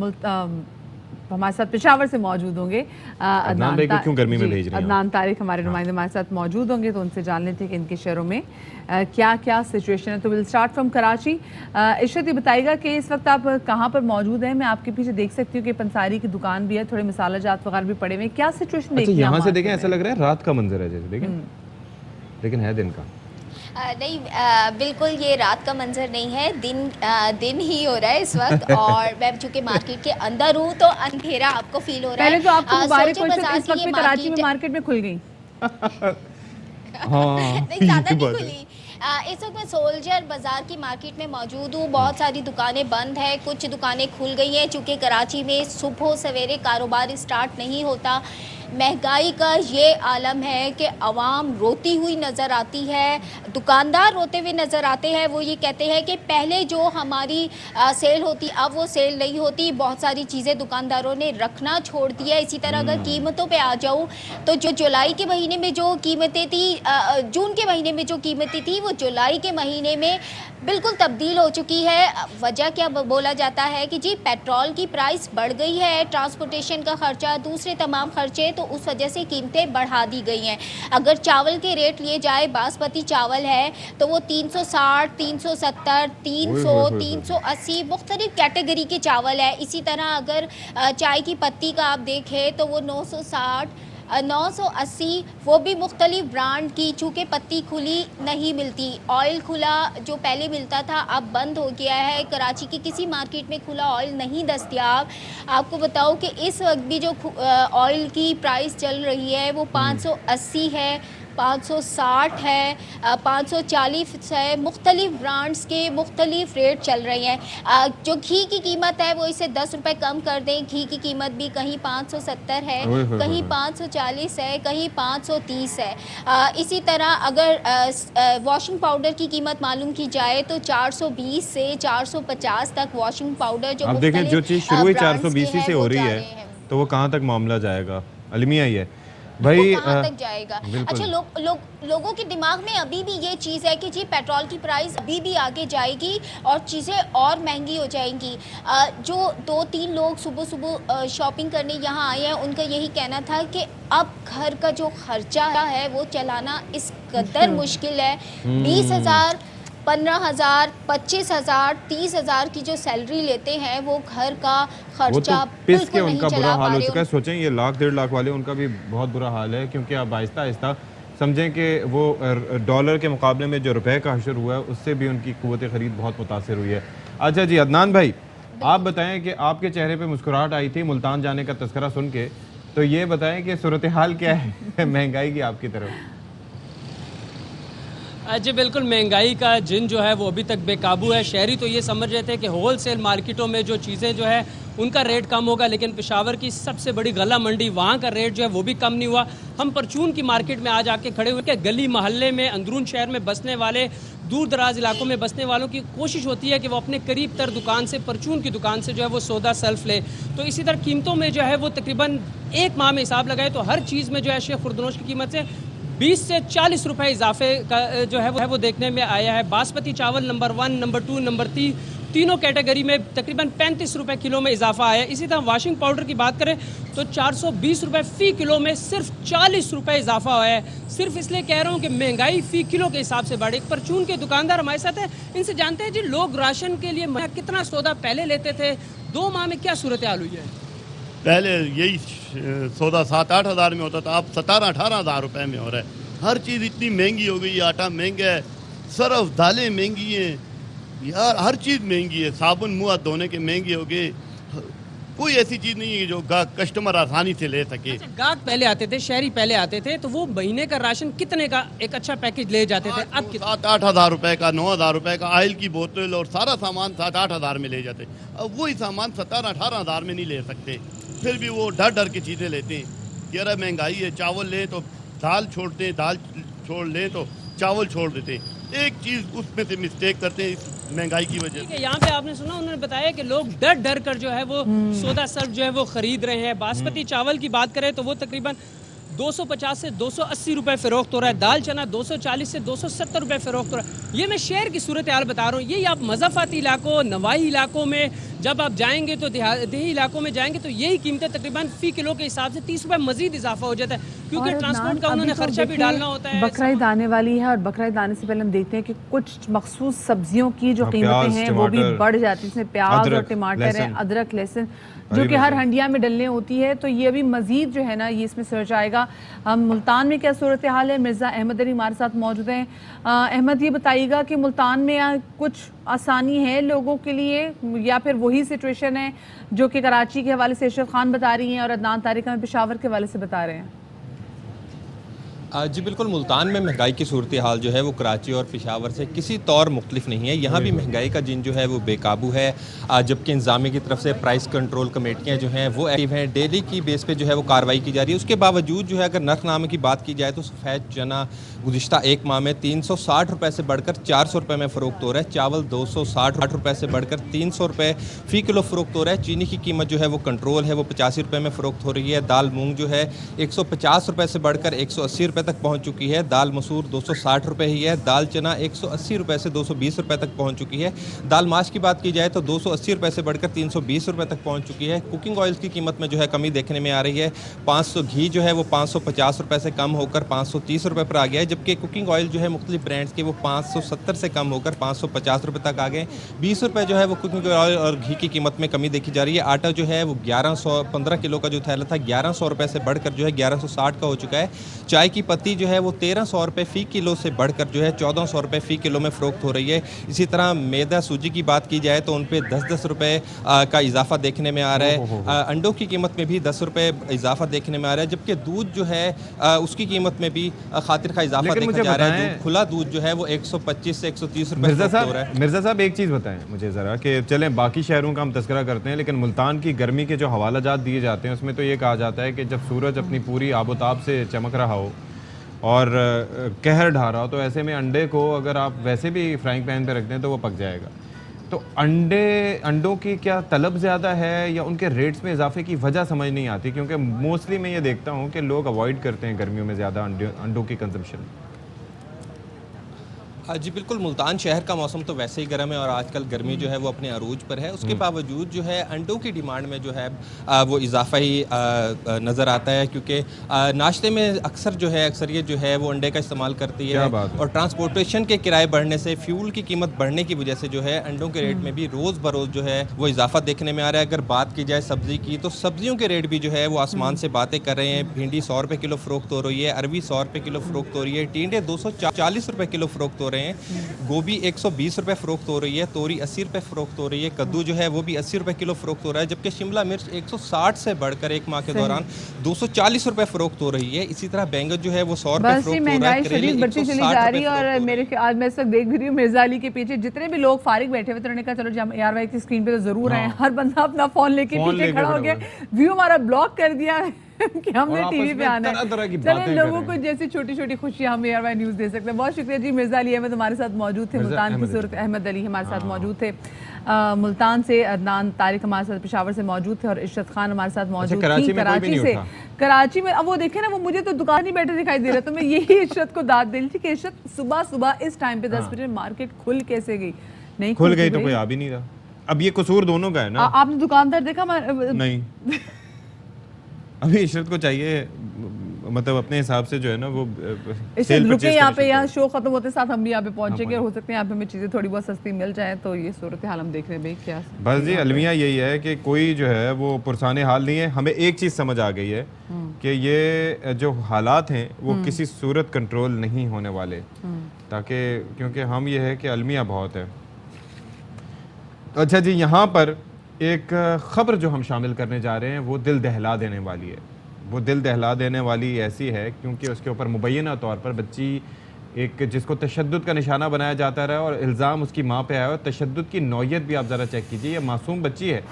हमारे साथ पेशावर से मौजूद होंगे अदनान भाई को क्यों गर्मी में भेज रहे हैं? अदनान तारिक हमारे नुमाइंदे हमारे साथ मौजूद होंगे, तो उनसे जान लेते हैं कि इनके शहरों में क्या क्या सिचुएशन है। तो will start from Karachi. Ishrat ये बताइएगा कि इस वक्त आप कहाँ पर मौजूद हैं? मैं आपके पीछे देख सकती हूँ कि पंसारी की दुकान भी है, थोड़े मसाला जात वगैरह भी पड़े हुए हैं। क्या सिचुएशन अच्छा, यहाँ से देखें ऐसा लग रहा है रात का मंजर है जैसे, देखें लेकिन है दिन का। नहीं, बिल्कुल ये रात का मंजर नहीं है, दिन ही हो रहा है इस वक्त। और मैं चूँकि मार्केट के अंदर हूँ तो अंधेरा आपको फील हो रहा है। पहले तो आपको मुबारक हो, बाजार इस वक्त में कराची में मार्केट में खुल गई। नहीं, ज़्यादा नहीं खुली। इस वक्त मैं सोल्जर बाज़ार की मार्केट में मौजूद हूँ। बहुत सारी दुकानें बंद हैं, कुछ दुकानें खुल गई हैं, चूँकि कराची में सुबह सवेरे कारोबार स्टार्ट नहीं होता। महंगाई का ये आलम है कि आवाम रोती हुई नज़र आती है, दुकानदार रोते हुए नज़र आते हैं। वो ये कहते हैं कि पहले जो हमारी सेल होती अब वो सेल नहीं होती, बहुत सारी चीज़ें दुकानदारों ने रखना छोड़ दिया। इसी तरह अगर कीमतों पे आ जाऊँ तो जो जुलाई के महीने में जो कीमतें थी, जून के महीने में जो कीमतें थी, वो जुलाई के महीने में बिल्कुल तब्दील हो चुकी है। वजह क्या बोला जाता है कि जी पेट्रोल की प्राइस बढ़ गई है, ट्रांसपोर्टेशन का खर्चा, दूसरे तमाम खर्चे, तो उस वजह से कीमतें बढ़ा दी गई हैं। अगर चावल के रेट लिए जाए, बासमती चावल है तो वो 360, 370, 300, 380 मुख्तलिफ कैटेगरी के चावल है। इसी तरह अगर चाय की पत्ती का आप देखें तो वो 960, 980, वो भी मुख्तलिफ ब्रांड की, चूँकि पत्ती खुली नहीं मिलती। ऑयल खुला जो पहले मिलता था अब बंद हो गया है, कराची की किसी मार्केट में खुला ऑयल नहीं दस्तयाब। आपको बताऊं कि इस वक्त भी जो ऑयल की प्राइस चल रही है वो 580 है, 560 है, 540 है। मुख्तलिफ ब्रांड्स के मुख्तलिफ रेट चल रहे हैं। जो घी की कीमत है वो इसे 10 रुपये कम कर दें, घी की कीमत भी कहीं 570 है, कहीं 540 है, कहीं 530 है। इसी तरह अगर वॉशिंग पाउडर की कीमत मालूम की जाए तो 420 से 450 तक वॉशिंग पाउडर जो आप देखें जो चीज़ शुरू ही 420 से हो रही है तो वो कहाँ तक मामला जाएगा? अलमिया ही है भाई, कहाँ तक जाएगा? अच्छा, लोगों के दिमाग में अभी भी ये चीज़ है कि जी पेट्रोल की प्राइस अभी भी आगे जाएगी और चीज़ें और महंगी हो जाएंगी। जो 2-3 लोग सुबह सुबह शॉपिंग करने यहाँ आए हैं, उनका यही कहना था कि अब घर का जो खर्चा है वो चलाना इस कदर मुश्किल है। 20,000, 15,000, 25,000, 30,000 की जो सैलरी लेते हैं वो घर का खर्चा पिस के उनका बुरा हाल हो चुका है। सोचें ये 1,00,000 1,50,000 वाले, उनका भी बहुत बुरा हाल है, क्योंकि अब आहिस्ता आहिस्ता समझें कि वो डॉलर के मुकाबले में जो रुपए का हशर हुआ है उससे भी उनकी क़ुव्वत ख़रीद बहुत मुतासर हुई है। अच्छा जी अदनान भाई, आप बताएं कि आपके चेहरे पे मुस्कुराहट आई थी मुल्तान जाने का तस्करा सुन के, तो ये बताएं कि सूरत हाल क्या है महंगाई की आपकी तरफ? जी बिल्कुल, महंगाई का जिन जो है वो अभी तक बेकाबू है। शहरी तो ये समझ रहे थे कि होलसेल मार्केटों में जो चीज़ें जो है उनका रेट कम होगा, लेकिन पेशावर की सबसे बड़ी गला मंडी, वहाँ का रेट जो है वो भी कम नहीं हुआ। हम परचून की मार्केट में आज आके खड़े हुए कि गली मोहल्ले में, अंदरून शहर में बसने वाले, दूर दराज इलाकों में बसने वालों की कोशिश होती है कि वो अपने करीब तर दुकान से, परचून की दुकान से जो है वो सौदा सेल्फ ले। तो इसी तरह कीमतों में जो है वो तकरीबन एक माह में हिसाब लगाए तो हर चीज़ में जो है शेख खुर्दनोश की कीमत से 20 से 40 रुपए इजाफे का जो है वो देखने में आया है। बासमती चावल नंबर 1, नंबर 2, नंबर 3 तीनों कैटेगरी में तकरीबन 35 रुपए किलो में इजाफा आया है। इसी तरह वॉशिंग पाउडर की बात करें तो 420 रुपए फ़ी किलो में सिर्फ 40 रुपए इजाफा हुआ है। सिर्फ इसलिए कह रहा हूँ कि महंगाई फ़ी किलो के हिसाब से बढ़ी। परचून के दुकानदार हमारे साथ हैं, इनसे जानते हैं जी लोग राशन के लिए कितना सौदा पहले लेते थे, 2 माह में क्या सूरत हाल हुई है? पहले यही सौदा 7-8 हज़ार में होता था, अब 17-18 हज़ार रुपये में हो रहा है। हर चीज़ इतनी महंगी हो गई, आटा महंगा है, सरफ दालें महंगी हैं यार, हर चीज़ महंगी है, साबुन मुँह हाथ धोने के महंगे हो गए। कोई ऐसी चीज़ नहीं है जो कस्टमर आसानी से ले सके। अच्छा, गाहक पहले आते थे, शहरी पहले आते थे, तो वो महीने का राशन कितने का एक अच्छा पैकेज ले जाते थे? अब 7-8 हज़ार रुपये का, 9 हज़ार रुपये का ऑयल की बोतल और सारा सामान 7-8 हज़ार में ले जाते। अब वही सामान 17-18 हज़ार में नहीं ले सकते, फिर भी वो डर डर के चीज़ें लेते हैं कि अरे महंगाई है, चावल लें तो दाल छोड़ते हैं, दाल छोड़ लें तो चावल छोड़ देते हैं। एक चीज़ उसमें से मिस्टेक करते हैं इस महंगाई की वजह से। यहाँ पे आपने सुना, उन्होंने बताया कि लोग डर डर कर जो है वो सौदा सर्फ जो है वो खरीद रहे हैं। बासमती चावल की बात करें तो वो तकरीबन 250 से 280 रुपए फरोख्त हो रहा है। दाल चना 240 से 270 रुपए फरोख्त हो रहा है। ये मैं शहर की सूरत हाल बता रहा हूँ। ये आप मज़ाफ़ाती इलाकों, नवाही इलाकों में जब आप जाएंगे तो देही इलाकों में जाएंगे तो यही कीमतें तकरीबन फ़ी किलो के हिसाब से 30 रुपए मजीद इजाफा हो जाता है, क्योंकि ट्रांसपोर्ट का उन्होंने खर्चा भी डालना होता है। बकरीद आने वाली है और बकरीद आने से पहले हम देखते हैं कि कुछ मखसूस सब्जियों की जो कीमतें हैं वो भी बढ़ जाती है। इसमें प्याज और टमाटर है, अदरक, लहसुन, जो कि हर हंडिया में डलने होती है, तो ये अभी मजीद जो है ना ये इसमें सर्च आएगा। मुल्तान में क्या सूरत हाल है? मिर्ज़ा अहमद अली हमारे साथ मौजूद हैं। अहमद, ये बताइएगा कि मुल्तान में कुछ आसानी है लोगों के लिए या फिर वही सिचुएशन है जो कि कराची के हवाले से इरशाद खान बता रही हैं और अदनान तारिक हमें पेशावर के हवाले से बता रहे हैं? जी बिल्कुल, मुल्तान में महंगाई की सूरत हाल जो है वो कराची और पेशावर से किसी तौर मुख्तलिफ नहीं है। यहाँ भी महंगाई का जिन जो है वो बेकाबू है, जबकि इंतज़ामिया की तरफ से प्राइस कंट्रोल कमेटियाँ जो हैं वो एक्टिव हैं। डेली की बेस पे जो है वो कार्रवाई की जा रही है। उसके बावजूद जो है अगर नरखनामे की बात की जाए तो सफ़ेद चना गुज़िश्ता एक माह में 360 रुपये से बढ़कर 400 रुपये में फ़रोख्त हो रहा है। चावल 260 रुपये से बढ़कर 300 रुपये फ़ी किलो फ़रोख्त हो रहा है। चीनी की कीमत जो है वो कंट्रोल है, वो 85 रुपये में फ़रोख्त हो रही है। दाल मूंग जो है 150 रुपये से बढ़कर 180 रुपये तक पहुंच चुकी है। दाल मसूर 260 रुपये ही है। दाल चना 180 रुपये से 220 रुपये तक पहुंच चुकी है। दाल माश की बात की जाए तो 280 रुपये से बढ़कर 320 रुपये तक पहुंच चुकी है। कुकिंग ऑयल्स की कीमत में जो है कमी देखने में आ रही है। 500 घी जो है वो 550 रुपये से कम होकर 530 रुपये पर आ गया है, जबकि कुकिंग ऑयल जो है मुख्तलिफ ब्रांड्स के वो 570 से कम होकर 550 रुपये तक आ गए। 20 रुपये जो है वो कुकिंग ऑयल और घी की कीमत में कमी देखी जा रही है। आटा जो है वो 1115 किलो का जो थैला था 1100 रुपये से बढ़कर जो है 1160 का हो चुका है। चाय की पत्ती जो है वो 1300 रुपये फ़ी किलो से बढ़कर जो है 1400 रुपये फ़ी किलो में फ़रोख्त हो रही है। इसी तरह मैदा सूजी की बात की जाए तो उन पर 10-10 रुपये का इजाफा देखने में आ रहा है। अंडों की कीमत में भी 10 रुपये इजाफा देखने में आ रहा है, जबकि दूध जो है उसकी कीमत में भी खातिर का इजाफा देखा जा रहा है। खुला दूध जो है वो 125 से 130 रुपये हो रहा है। मिर्ज़ा साहब एक चीज़ बताएं मुझे ज़रा कि चलें बाकी शहरों का हम तज़किरा करते हैं, लेकिन मुल्तान की गर्मी के जो हवालाजात दिए जाते हैं उसमें तो ये कहा जाता है कि जब सूरज अपनी पूरी आबोताब से चमक रहा हो और कहर ढा रहा हो तो ऐसे में अंडे को अगर आप वैसे भी फ्राइंग पैन पे रख दें तो वो पक जाएगा। तो अंडों की क्या तलब ज़्यादा है या उनके रेट्स में इजाफे की वजह समझ नहीं आती? क्योंकि मोस्टली मैं ये देखता हूँ कि लोग अवॉइड करते हैं गर्मियों में ज़्यादा अंडों की कंजम्पशन। जी बिल्कुल, मुल्तान शहर का मौसम तो वैसे ही गर्म है और आजकल गर्मी जो है वो अपने अरूज पर है। उसके बावजूद जो है अंडों की डिमांड में जो है वो इजाफा ही नज़र आता है, क्योंकि नाश्ते में अक्सर अक्सरियत जो है वो अंडे का इस्तेमाल करती है। और ट्रांसपोर्टेशन के किराए बढ़ने से, फ्यूल की कीमत बढ़ने की वजह से जो है अंडों के रेट में भी रोज़ बरोज़ जो है वो इजाफा देखने में आ रहा है। अगर बात की जाए सब्ज़ी की तो सब्जियों के रेट भी जो है वो आसमान से बातें कर रहे हैं। भिंडी 100 रुपये किलो फ़रोख्त हो रही है, अरवी 100 रुपये किलो फ़रोख्त हो रही है, टिंडे 240 रुपये किलो फ़रोख्त हो रहे हैं, गोभी 120 रुपये फ़रोख्त हो रही है, तोरी 80 रुपये फ़रोख्त हो रही है, कद्दू जो है वो भी 80 रुपये किलो फ़रोख्त हो रहा है, जबकि शिमला मिर्च 160 से बढ़कर एक माह के दौरान 240 रुपये फ़रोख्त हो रही है। इसी तरह बैंगन जो है वो 100 रुपये फ़रोख्त हो रहा है, करेले 160 रुपये। और मेरे आज मैं सब देख भी रही हूँ मिर्ज़ा अली के पीछे जितने भी लोग फारिग बैठे हुए थे, उन्होंने कहा चलो यार भाई की स्क्रीन पे तो जरूर आए। हर बंदा अपना फोन लेके पीछे खड़ा हो गया, व्यू हमारा ब्लॉक कर दिया कि हमने टीवी पे आना है। चलिए लोगों को जैसी छोटी छोटी खुशियां हम ARY न्यूज़ दे सकते हैं। बहुत शुक्रिया जी। मिर्ज़ा अली अहमद हमारे साथ मौजूद थे, मुल्तान की सूरत अहमद अली हमारे साथ मौजूद थे, मुल्तान से अदनान तारिक हमारे साथ पेशावर से मौजूद थे और इरशाद खान हमारे साथ मौजूद थी कराची से। कराची में अब वो देखे ना, वो मुझे तो दुकान ही बैठे दिखाई दे रहा, तो मैं यही इरशाद को दाद दे रही थी कि इरशाद सुबह सुबह इस टाइम पे 10 बजे मार्केट खुल कैसे गई? नहीं खुल गई तो कोई आ भी नहीं रहा। अब ये कसूर दोनों का है ना। आपने दुकानदार देखा? नहीं अभी इशरत को चाहिए मतलब अपने हिसाब से जो है ना वो इससे रुके यहाँ पे, यहाँ शो खत्म होते साथ हम भी यहाँ पे पहुंचेंगे, हो सकते हैं यहाँ पे हमें चीज़ें थोड़ी बहुत सस्ती मिल जाए। तो ये सूरत हाल हम देख रहे हैं भाई क्या। बस जी अलमिया यही है कि कोई जो है वो पुरसाने हाल नहीं है। हमें एक चीज़ समझ आ गई है कि ये जो हालात हैं वो किसी सूरत कंट्रोल नहीं होने वाले, ताकि क्योंकि हम ये है कि अलमिया बहुत है। अच्छा जी, यहाँ पर एक ख़बर जो हम शामिल करने जा रहे हैं वो दिल दहला देने वाली है। वो दिल दहला देने वाली ऐसी है क्योंकि उसके ऊपर मुबैना तौर पर बच्ची एक जिसको तशद्दुद का निशाना बनाया जाता रहा और इल्ज़ाम उसकी माँ पे आया और तशद्दुद की नौयत भी आप ज़रा चेक कीजिए। ये मासूम बच्ची है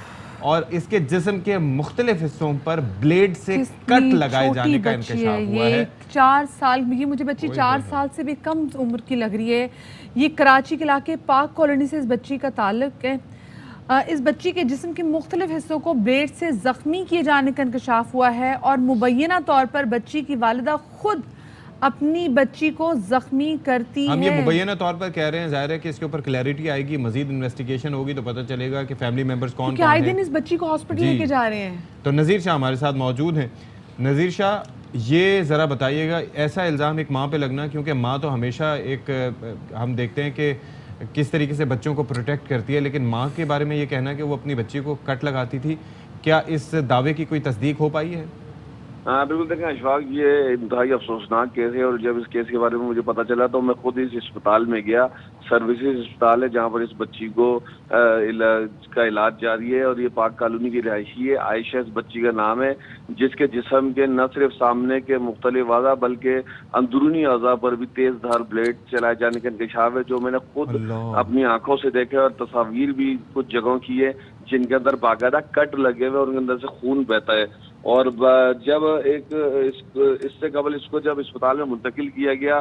और इसके जिस्म के मुख्तलिफ हिस्सों पर ब्लेड से कट लगाए जाने का इंकशाफ हुआ है। 4 साल, ये मुझे बच्ची 4 साल से भी कम उम्र की लग रही है। ये कराची के इलाके पाक कॉलोनी से इस बच्ची का ताल्लुक है। इस बच्ची के जिस्म के मुख्तलिफ हिस्सों को ब्लेड से ज़ख्मी किए जाने का इंकशाफ हुआ है और मुबैना तौर पर बच्ची की वालिदा खुद अपनी बच्ची को जख्मी करती है। हम ये मुबैना तौर पर कह रहे हैं, जाहिर है कि इसके ऊपर क्लैरिटी आएगी, मजीद इन्वेस्टिगेशन होगी तो पता चलेगा कि फैमिली मेंबर्स कौन कौन आए दिन इस बच्ची को हॉस्पिटल लेके जा रहे हैं। तो नज़ीर शाह हमारे साथ मौजूद हैं। नज़ीर शाह, ये ज़रा बताइएगा, ऐसा इल्ज़ाम एक माँ पे लगना, क्योंकि माँ तो हमेशा एक हम देखते हैं कि किस तरीके से बच्चों को प्रोटेक्ट करती है, लेकिन माँ के बारे में ये कहना कि वो अपनी बच्ची को कट लगाती थी, क्या इस दावे की कोई तस्दीक हो पाई है? हाँ बिल्कुल, देखें अशफाक, ये इंतहाई अफसोसनाक केस है और जब इस केस के बारे में मुझे पता चला तो मैं खुद इस अस्पताल में गया। सर्विसेज अस्पताल है जहाँ पर इस बच्ची को का इलाज जारी है और ये पाक कॉलोनी की रिहायशी है। आयशा इस बच्ची का नाम है, जिसके जिस्म के न सिर्फ सामने के मुख्तलिफ अज़ा बल्कि अंदरूनी अज़ा पर भी तेज धार ब्लेड चलाए जाने का इंकशाफ है, जो मैंने खुद अपनी आंखों से देखे और तस्वीर भी कुछ जगहों की है जिनके अंदर बाकायदा कट लगे हुए और उनके अंदर से खून बहता है। और जब इससे कबल इसको जब अस्पताल में मुंतकिल किया गया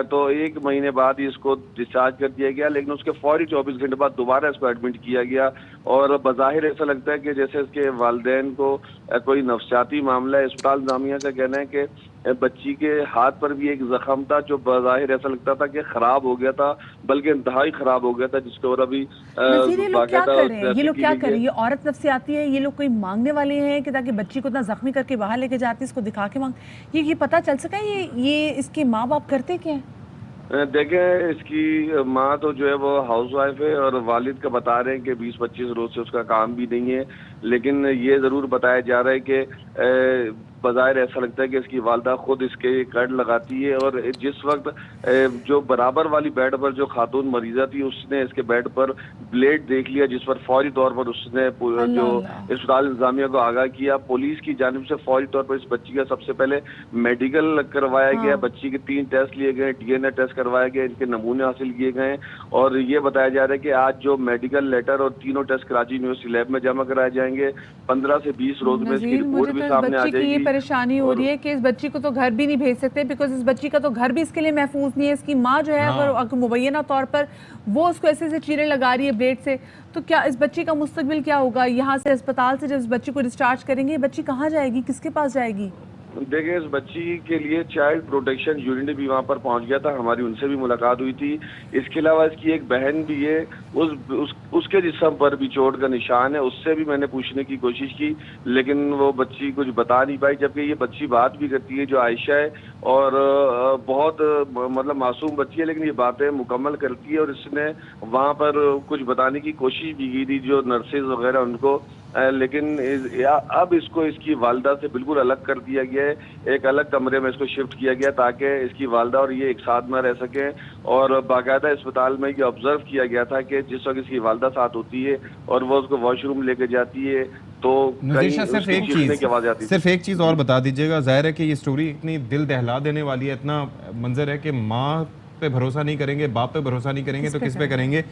तो 1 महीने बाद ही इसको डिस्चार्ज कर दिया गया, लेकिन उसके फौरी 24 घंटे बाद दोबारा इसको एडमिट किया गया और बज़ाहिर ऐसा लगता है कि जैसे इसके वालिदैन को कोई नफ्सियाती मामला है। अस्पताल इंतज़ामिया का कहना है कि बच्ची के हाथ पर भी एक जख्म था जो बज़ाहिर ऐसा लगता था कि खराब हो गया था, बल्कि इंतहाई खराब हो गया था, जिसके और अभी ये लोग क्या कर रहे हैं? ये औरत नफ्सियाती है, ये लोग कोई मांगने वाले हैं कि ताकि बच्ची को इतना जख्मी करके बाहर लेके जाती, इसको दिखा के मांग, ये पता चल सका ये इसके माँ बाप करते क्या है? देखें, इसकी माँ तो जो है वो हाउस वाइफ है और वालिद का बता रहे हैं कि 20-25 रोज से उसका काम भी नहीं है, लेकिन ये ज़रूर बताया जा रहा है कि बज़ाहिर ऐसा लगता है कि इसकी वालदा खुद इसके कट लगाती है और जिस वक्त जो बराबर वाली बेड पर जो खातून मरीजा थी उसने इसके बेड पर ब्लेड देख लिया, जिस पर फौरी तौर पर उसने जो अस्पताल इंतजामिया को आगाह किया। पुलिस की जानिब से फौरी तौर पर इस बच्ची का सबसे पहले मेडिकल करवाया गया, बच्ची के 3 टेस्ट लिए गए, DNA टेस्ट करवाया गया, इनके नमूने हासिल किए गए और ये बताया जा रहा है कि आज जो मेडिकल लेटर और तीनों टेस्ट कराची यूनिवर्सिटी लैब में जमा कराए जाएंगे। 15 से 20 रोज में इसकी रिपोर्ट भी सामने आ जाएगी। परेशानी हो रही है कि इस बच्ची को तो घर भी नहीं भेज सकते, बिकॉज इस बच्ची का तो घर भी इसके लिए महफूज नहीं है। इसकी माँ जो है अगर मुबैना तौर पर वो उसको ऐसे चीरें लगा रही है ब्लेड से, तो क्या इस बच्ची का मुस्तकबिल क्या होगा? यहाँ से अस्पताल से जब इस बच्ची को डिस्चार्ज करेंगे, ये बच्ची कहाँ जाएगी, किसके पास जाएगी? देखिए, इस बच्ची के लिए चाइल्ड प्रोटेक्शन यूनिट भी वहाँ पर पहुँच गया था, हमारी उनसे भी मुलाकात हुई थी। इसके अलावा इसकी एक बहन भी है, उसके जिस्म पर भी चोट का निशान है, उससे भी मैंने पूछने की कोशिश की लेकिन वो बच्ची कुछ बता नहीं पाई, जबकि ये बच्ची बात भी करती है जो आयशा है और बहुत मतलब मासूम बच्ची है, लेकिन ये बातें मुकम्मल करती है और इसने वहाँ पर कुछ बताने की कोशिश भी की थी जो नर्सेज वगैरह उनको, लेकिन अब इसको इसकी वालदा से बिल्कुल अलग कर दिया गया है। एक अलग कमरे में इसको शिफ्ट किया गया ताकि इसकी वालदा और ये एक साथ में रह सकें और बाकायदा अस्पताल में ये ऑब्जर्व किया गया था कि जिस वक्त इसकी वालदा साथ होती है और वो उसको वॉशरूम लेके जाती है तो सिर्फ एक चीज़ और बता दीजिएगा। जाहिर है कि ये स्टोरी इतनी दिल दहला देने वाली है, इतना मंजर है कि माँ पे भरोसा नहीं करेंगे, बाप पे भरोसा नहीं करेंगे तो किस पे करेंगे?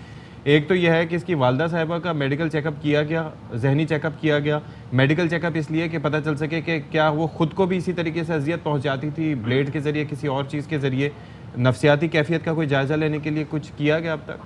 एक तो यह है कि इसकी वालदा साहिबा का मेडिकल चेकअप किया गया, जहनी चेकअप किया गया। मेडिकल चेकअप इसलिए कि पता चल सके कि क्या वो खुद को भी इसी तरीके से अजियत पहुंचाती थी ब्लेड के ज़रिए, किसी और चीज़ के ज़रिए। नफ्सियाती कैफियत का कोई जायज़ा लेने के लिए कुछ किया गया अब तक?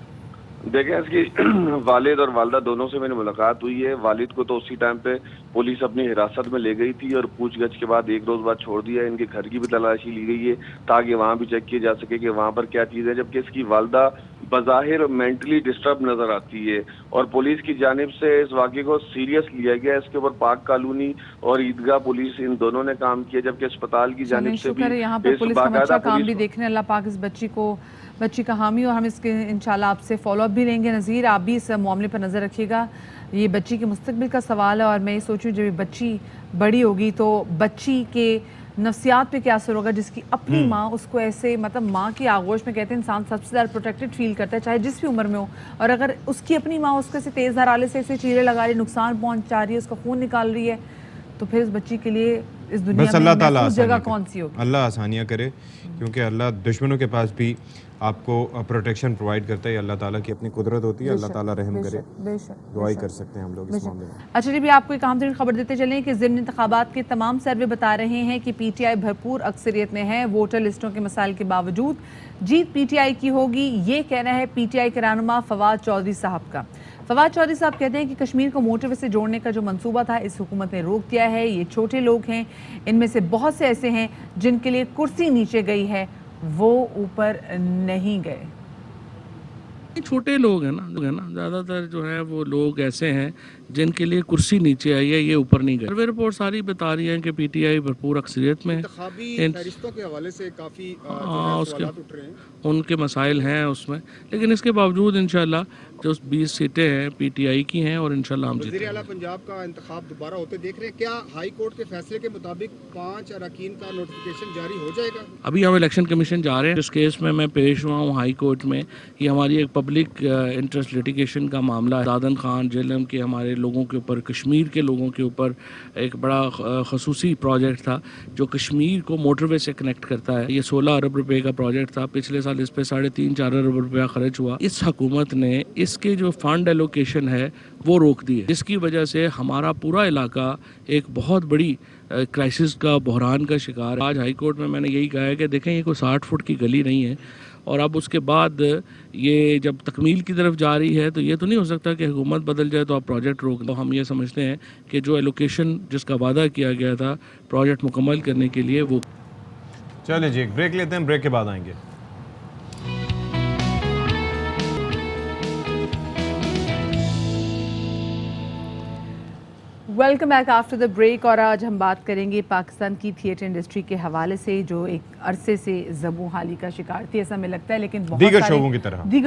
देखें, इसकी वालिद और वालदा दोनों से मेरी मुलाकात हुई है। वालिद को तो उसी टाइम पे पुलिस अपनी हिरासत में ले गई थी और पूछगछ के बाद एक रोज बाद छोड़ दिया। इनके घर की भी तलाशी ली गई है ताकि वहाँ भी चेक किया जा सके कि वहाँ पर क्या चीज़ है, जबकि इसकी वालदा बज़ाहिर मेंटली डिस्टर्ब नजर आती है और पुलिस की जानिब से इस वाक़े को सीरियस लिया गया। इसके ऊपर पाक कॉलोनी और ईदगाह पुलिस इन दोनों ने काम किया, जबकि अस्पताल की जानिब से भी यहाँ पे पुलिस का अच्छा काम भी देखने। अल्लाह पाक इस बच्ची का हामी, और हम इसके इंशाल्लाह आपसे फॉलोअप भी लेंगे। नज़ीर, आप भी इस मामले पर नज़र रखिएगा। ये बच्ची के मुस्तकबिल का सवाल है और मैं ये सोचूं जब ये बच्ची बड़ी होगी तो बच्ची के नफ्सियात पे क्या असर होगा, जिसकी अपनी माँ उसको ऐसे, मतलब माँ की आगोश में कहते हैं इंसान सबसे ज़्यादा प्रोटेक्टेड फील करता है चाहे जिस भी उम्र में हो, और अगर उसकी अपनी माँ उसको ऐसे तेज़ धाराले से ऐसे चीरे लगा रही, नुकसान पहुँचा रही है, उसका खून निकाल रही है, तो फिर इस बच्ची के लिए इस दुनिया में महफूज जगह कौन सी होगी? अल्लाह आसानियाँ करे, क्योंकि अल्लाह दुश्मनों के पास भी आपको प्रोटेक्शन प्रोवाइड करता है। अल्लाह ताला की अपनी कुदरत होती है, अल्लाह ताला रहम करे। दुआ ही कर सकते हैं हम लोग इस मामले में। अच्छा जी, भी आपको एक अहम तरीन खबर देते चलें कि ज़िमनी इंतखाबात के तमाम सर्वे बता रहे हैं कि PTI भरपूर अक्सरियत में है। वोटर लिस्टों के मसाइल के बावजूद जीत PTI की होगी, ये कहना है PTI के रहनुमा फवाद चौधरी साहब का। फवाद चौधरी साहब कहते हैं कि कश्मीर को मोटरवे से जोड़ने का जो मंसूबा था इस हुकूमत ने रोक दिया है। ये छोटे लोग हैं, इनमें से बहुत से ऐसे हैं जिनके लिए कुर्सी नीचे गई है, वो ऊपर नहीं गए। छोटे लोग हैं ना ज़्यादातर जो है वो लोग ऐसे हैं जिनके लिए कुर्सी नीचे आई है, ये ऊपर नहीं गए। सर्वे रिपोर्ट सारी बता रही है कि PTI भरपूर अक्सरियत में फहरिस्तों के हवाले से काफ़ी उसके उनके मसाइल हैं उसमें, लेकिन इसके बावजूद इंशाल्लाह जो 20 सीटें हैं PTI की हैं और इंशाल्लाह हम जीतेंगे। वज़ीर आला पंजाब का इंतखाब दोबारा होते देख रहे हैं, क्या हाई कोर्ट के फैसले के मुताबिक 5 अरकान का नोटिफिकेशन जारी हो जाएगा? अभी हम इलेक्शन कमीशन जा रहे हैं। जिस केस में मैं पेश हुआ हूँ हाई कोर्ट में, ये हमारी एक पब्लिक इंटरेस्ट लिटिगेशन का मामला है। दादन खान जेलम के हमारे लोगों के ऊपर, कश्मीर के लोगों के ऊपर एक बड़ा खसूसी प्रोजेक्ट था जो कश्मीर को मोटरवे से कनेक्ट करता है। ये 16 अरब रुपए का प्रोजेक्ट था। पिछले साल इस पे 3.5-4 अरब रुपया खर्च हुआ। इस हुकूमत ने इसके जो फंड एलोकेशन है वो रोक दी है, जिसकी वजह से हमारा पूरा इलाका एक बहुत बड़ी क्राइसिस का, बहरान का शिकार है। आज हाई कोर्ट में मैंने यही कहा है कि देखें ये कोई 60 फुट की गली नहीं है, और अब उसके बाद ये जब तकमील की तरफ जा रही है तो ये तो नहीं हो सकता कि हुकूमत बदल जाए तो आप प्रोजेक्ट रोक दो। हम ये समझते हैं कि जो एलोकेशन जिसका वादा किया गया था प्रोजेक्ट मुकम्मल करने के लिए, वो। चलिए जी, एक ब्रेक लेते हैं, ब्रेक के बाद आएंगे। Welcome back after the break. और आज हम बात करेंगे पाकिस्तान की थिएटर इंडस्ट्री के हवाले से, जो एक अरसे से ज़बू हाली का शिकार थी, ऐसा हमें लगता है, लेकिन बहुत दीगर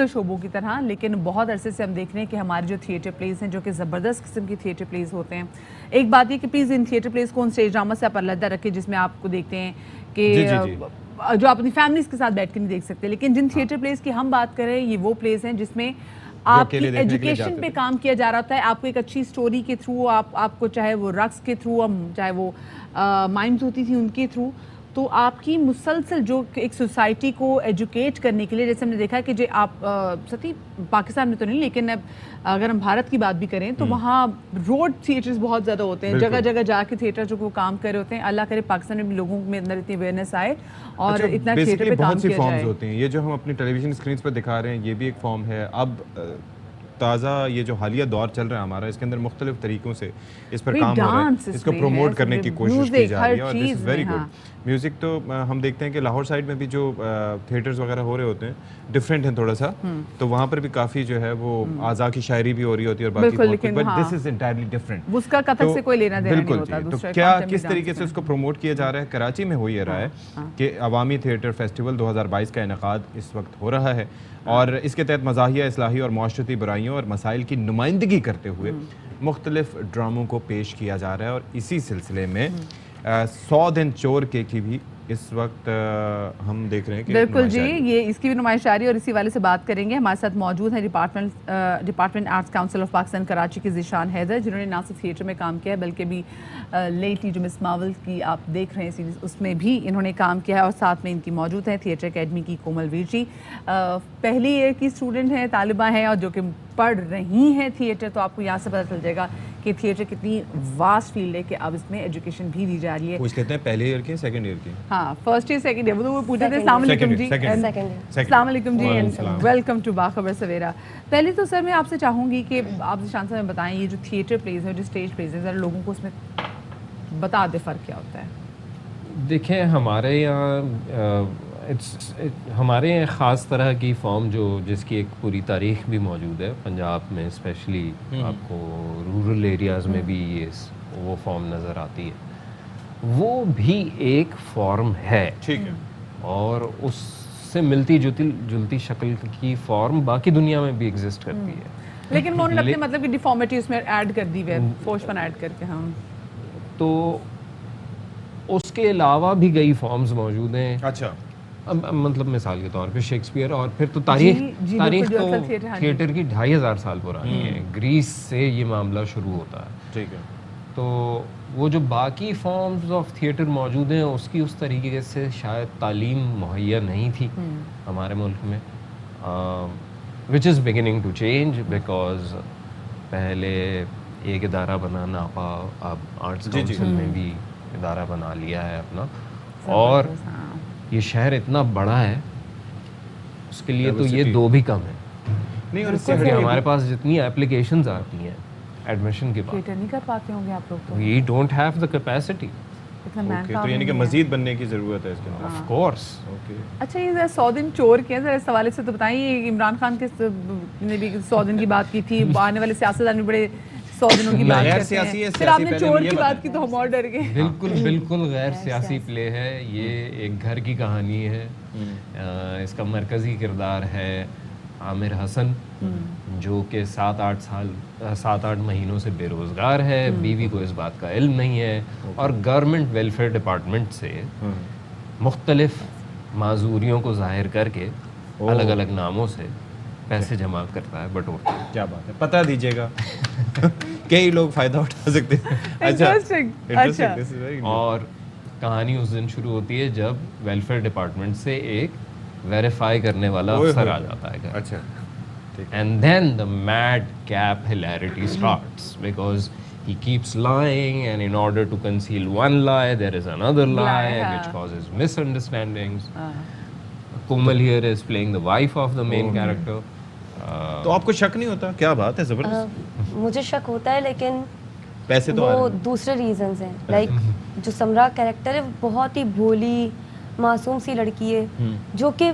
शोबों की तरह, लेकिन बहुत अरसे से हम देख रहे हैं कि हमारे जो थिएटर प्लेस हैं, जो कि ज़बरदस्त किस्म की थिएटर प्लेस होते हैं। एक बात ये कि प्लीज़ इन थिएटर प्लेस को उन स्टेज ड्रामा से आप अलग रखें जिसमें आपको देखते हैं कि जो आप अपनी फैमिलीज़ के साथ बैठ के नहीं देख सकते। लेकिन जिन थिएटर प्लेस की हम बात करें, ये वो प्लेस हैं जिसमें आपकी एजुकेशन पे काम किया जा रहा होता है। आपको एक अच्छी स्टोरी के थ्रू, आपको चाहे वो रक्स के थ्रू, चाहे वो माइम्स होती थी उनके थ्रू, तो आपकी मुसलसल जो एक सोसाइटी को एजुकेट करने के लिए, जैसे हमने देखा कि जो आप सती पाकिस्तान में तो नहीं, लेकिन अब अगर हम भारत की बात भी करें तो वहाँ रोड थिएटर्स बहुत ज़्यादा होते हैं, जगह जगह जाके थिएटर जो वो काम कर रहे होते हैं। अल्लाह करे पाकिस्तान में भी लोगों में अंदर इतनी अवेयरनेस आए और इतना थिएटर पे काम किया जाए। होते हैं ये जो हम अपनी टेलीविजन स्क्रीन पर दिखा रहे हैं, ये भी एक फॉर्म है। अब ताज़ा ये जो हालिया दौर चल रहा है हमारा, इसके अंदर मुख्तलिफ तरीक़ों से इस पर काम हो रहा है, इसको प्रमोट करने की कोशिश की जा रही है और this is very good. Music तो हम देखते हैं कि लाहौर साइड में भी जो थिएटर्स वगैरह हो रहे होते हैं डिफरेंट हैं थोड़ा सा, तो वहाँ पर भी काफ़ी जो है वो आज़ा की शायरी भी हो रही होती है और बाकी, but this is entirely different. उसका कथक से कोई लेना देना नहीं होता। तो क्या किस तरीके से उसको प्रमोट किया जा रहा है? कराची में हो ये रहा है कि अवामी थिएटर फेस्टिवल 2022 का इनेकाद इस वक्त हो रहा है और इसके तहत मज़ाहिया, इस्लाही और माशरती बुराइयों और मसाइल की नुमाइंदगी करते हुए मुख्तलिफ ड्रामों को पेश किया जा रहा है। और इसी सिलसिले में 100 दिन चोर के की भी इस वक्त हम देख रहे हैं कि बिल्कुल जी, ये इसकी भी नुमाइश आ रही है और इसी वाले से बात करेंगे। हमारे साथ मौजूद है department arts council of Pakistan Karachi के ज़ीशान हैदर, जिन्होंने ना सिर्फ थिएटर में काम किया है बल्कि भी लेटली जो मिस मार्वल की आप देख रहे हैं सीरीज़, उसमें भी इन्होंने काम किया है। और साथ में इनकी मौजूद हैं थिएटर अकेडमी की कोमल वीर जी, पहली ईयर की स्टूडेंट हैं, तालिबा हैं और जो कि पढ़ रही हैं थिएटर तो आपको यहाँ से पता चल जाएगा कि थिएटर कितनी वास्ट फील्ड है कि अब इसमें एजुकेशन भी दी जा रही है। पूछ लेते हैं पहले ईयर के सेकंड ईयर के। हाँ, फर्स्ट ईयर सेकंड ईयर, वो पूछे थे। अस्सलाम वालेकुम जी, अस्सलाम वालेकुम जी, एंड वेलकम टू बाखबर सवेरा। पहले तो सर मैं आपसे चाहूँगी कि आप जिशान साहब बताएं ये जो थिएटर प्लेज है, जो स्टेज प्लेज है, ज़रा लोगों को उसमें बता दे फ़र्क क्या होता है। देखें, हमारे यहाँ हमारे यहाँ ख़ास तरह की फॉर्म जिसकी एक पूरी तारीख़ भी मौजूद है पंजाब में, स्पेशली आपको रूरल एरियाज़ में भी वो फॉर्म नज़र आती है। वो भी एक फॉर्म है, ठीक है, और उससे मिलती जुलती शक्ल की फॉर्म बाकी दुनिया में भी एग्जिस्ट करती है। लेकिन उन्होंने अपने मतलब की डिफॉर्मिटी उसमें ऐड कर दी है, फोशपन ऐड करके। हम तो उसके अलावा भी कई फॉर्म्स मौजूद हैं। अच्छा, अब मतलब मिसाल के तौर पे शेक्सपियर, और फिर तो तारीख तो थिएटर की 2500 साल पुरानी है। ग्रीस से ये मामला शुरू होता है, ठीक है। तो वो जो बाकी फॉर्म्स ऑफ थिएटर मौजूद हैं उसकी उस तरीके से शायद तालीम मुहैया नहीं थी हमारे मुल्क में, which is beginning to change, because पहले एक इदारा बना नापा, अब आर्ट्स काउंसिल ने भी इदारा बना लिया है अपना, और ये शहर इतना बड़ा है उसके लिए तो ये दो भी कम है। नहीं, और इससे हमारे पास जितनी एप्लीकेशंस आती हैं एडमिशन के बाद, नहीं कर पाते होंगे आप लोग तो। We don't have the capacity. तो यानी कि मजीद बनने की ज़रूरत है इसके लिए। Of course. अच्छा, ये ज़रा 100 दिन चोर के ज़रा इस हवाले से तो बताइए। इमरान खान के ने भी 100 दिन की बात की थी, आने वाले सियासतदान भी बड़े 100 दिनों की बात करते हैं। फिर आपने चोर की बात की तो हम और डर गए। बिल्कुल गैर सियासी प्ले है ये, एक घर की कहानी है। इसका मरकज़ी किरदार है आमिर हसन, जो कि 7-8 महीनों से बेरोज़गार है। बीवी को इस बात का इल्म नहीं है, और गवर्नमेंट वेलफेयर डिपार्टमेंट से मुख्तलिफ माजूरियों को ज़ाहिर करके अलग अलग नामों से पैसे जमा करता है, बटोरता है। क्या बात है, पता दीजिएगा। कई लोग फ़ायदा उठा सकते हैं। अच्छा। और कहानी उस दिन शुरू होती है जब वेलफेयर डिपार्टमेंट से एक वेरीफाई करने वाला अफसर आ जाता है। अच्छा, and then the madcap hilarity starts because he keeps lying, and in order to conceal one lie there is another lie which causes misunderstandings. Komal here is playing the wife of the main character. तो आपको शक नहीं होता? क्या बात है, जबरदस्त। मुझे शक होता है, लेकिन पैसे तो वो दूसरे रीजंस हैं। लाइक जो समरा कैरेक्टर है बहुत ही भोली मासूम सी लड़की है जो कि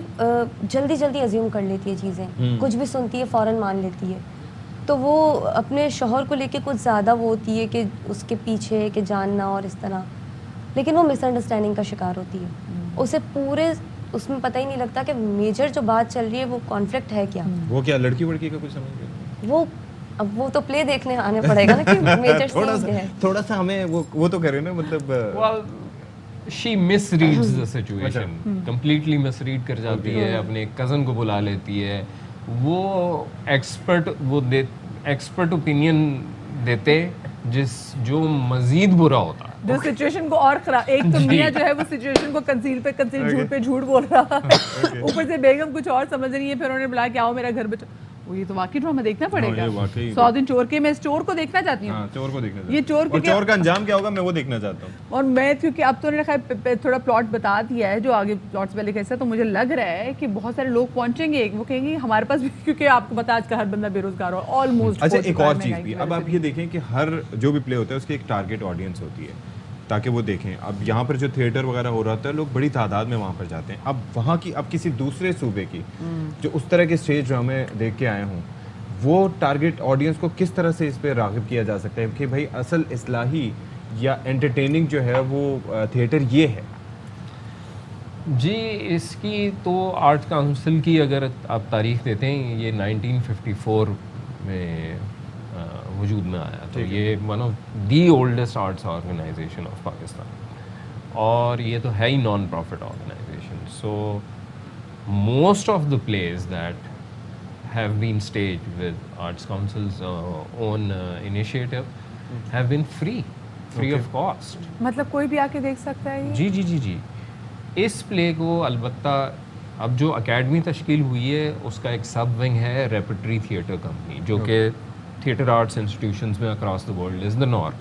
जल्दी जल्दी अज्यूम कर लेती है चीज़ें, कुछ भी सुनती है फ़ौरन मान लेती है। तो वो अपने शौहर को लेके कुछ ज़्यादा वो होती है कि उसके पीछे कि जानना और इस तरह, लेकिन वो मिसअंडरस्टैंडिंग का शिकार होती है। उसे पूरे उसमें पता ही नहीं लगता कि मेजर जो बात चल रही है वो कॉन्फ्लिक्ट है क्या। वो क्या लड़की वड़की का कुछ समझ गया? वो अब वो तो प्ले देखने आने पड़ेगा ना कि मेजर थोड़ा सा हमें वो तो करें ना, मतलब she misreads the situation, completely misread कर जाती है, अपने कज़न को बुला लेती है, वो एक्सपर्ट ओपिनियन देते जो मजीद बुरा होता है, जो सिचुएशन को और खराब। एक तो मियां जो है वो सिचुएशन को कंसील झूठ पे झूठ बोल रहा है, ऊपर से बेगम कुछ और समझ रही है, फिर उन्होंने बुलाया कि आओ मेरा घर बचा। ये तो वाकई ड्रामा देखना पड़ेगा। 100 दिन चोर के, मैं इस चोर को देखना चाहती हूँ। चोर को देखना, ये चोर का अंजाम क्या होगा मैं वो देखना चाहता हूँ। और मैं क्योंकि अब तो उन्होंने थोड़ा प्लॉट बता दिया है, जो आगे प्लॉट्स पहले कैसा, तो मुझे लग रहा है कि बहुत सारे लोग पहुंचेंगे, वो कहेंगे हमारे पास भी, क्योंकि आपको पता आज का हर बंदा बेरोजगार हो ऑलमोस्ट। अच्छा, एक और चीज़ भी, अब आप ये देखें कि हर जो भी प्ले होता है उसकी एक टारगेट ऑडियंस होती है ताकि वो देखें। अब यहाँ पर जो थिएटर वगैरह हो रहा था, लोग बड़ी तादाद में वहाँ पर जाते हैं। अब वहाँ की, अब किसी दूसरे सूबे की जो उस तरह के स्टेज ड्रामे देख के आए हों, वो टारगेट ऑडियंस को किस तरह से इस पर राग़िब किया जा सकता है कि भाई असल इस्लाही या एंटरटेनिंग जो है वो थिएटर ये है? जी, इसकी तो आर्ट काउंसिल की अगर आप तारीख़ देते हैं, ये 1954 में वजूद में आया, तो ये one of the oldest arts organization of Pakistan, और ये तो है ही non profit organization. So most of the plays that have been staged with Arts Council's own initiative have been free of cost. मतलब कोई भी आके देख सकता है ये? जी। इस प्ले को अलबत्ता अब जो अकेडमी तश्कील हुई है उसका एक सब विंग है रेपर्टरी थिएटर कंपनी, जो कि थिएटर आर्ट्स इंस्टीट्यूशंस में across the world is the norm,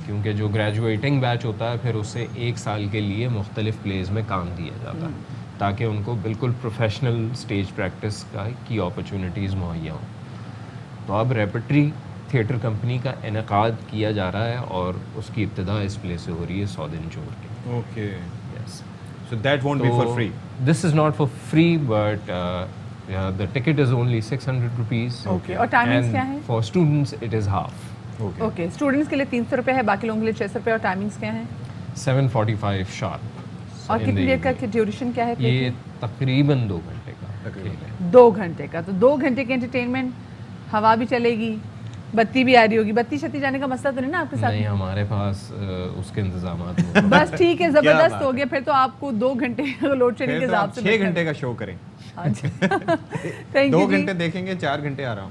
क्योंकि जो ग्रेजुएटिंग बैच होता है फिर उससे 1 साल के लिए मुख्तलिफ प्लेज में काम दिया जाता है ताकि उनको बिल्कुल प्रोफेशनल स्टेज प्रैक्टिस की अपॉर्चुनिटीज़ मुहैया हों। तो अब रेपर्टरी थिएटर कंपनी का इनेकाद किया जा रहा है और उसकी इब्तिदा इस प्ले से हो रही है 100 दिन जोर के। Okay, yes, so that won't be for free. This is not for free but the ticket is only 600 rupees. Okay. और टाइमिंग्स क्या है? For students it is half. Okay. Students के लिए 300 रुपये है, बाकी लोगों के लिए 600 रुपये। और टाइमिंग्स क्या है? 7:45 शार्प। और कितनी देर का ड्यूरेशन क्या है? ये तकरीबन 2 घंटे का खेल है। 2 घंटे का, तो 2 घंटे की एंटरटेनमेंट, हवा भी चलेगी, बत्ती भी आ रही होगी। बत्ती शत्ती जाने का मसला तो नहीं ना आपके साथ? नहीं, हमारे पास उसके इंतजाम बस ठीक है, जबरदस्त हो गया। फिर तो आपको 2 घंटे लोड शेडिंग के हिसाब से 6 घंटे का शो करें। 2 घंटे देखेंगे, 4 घंटे आराम।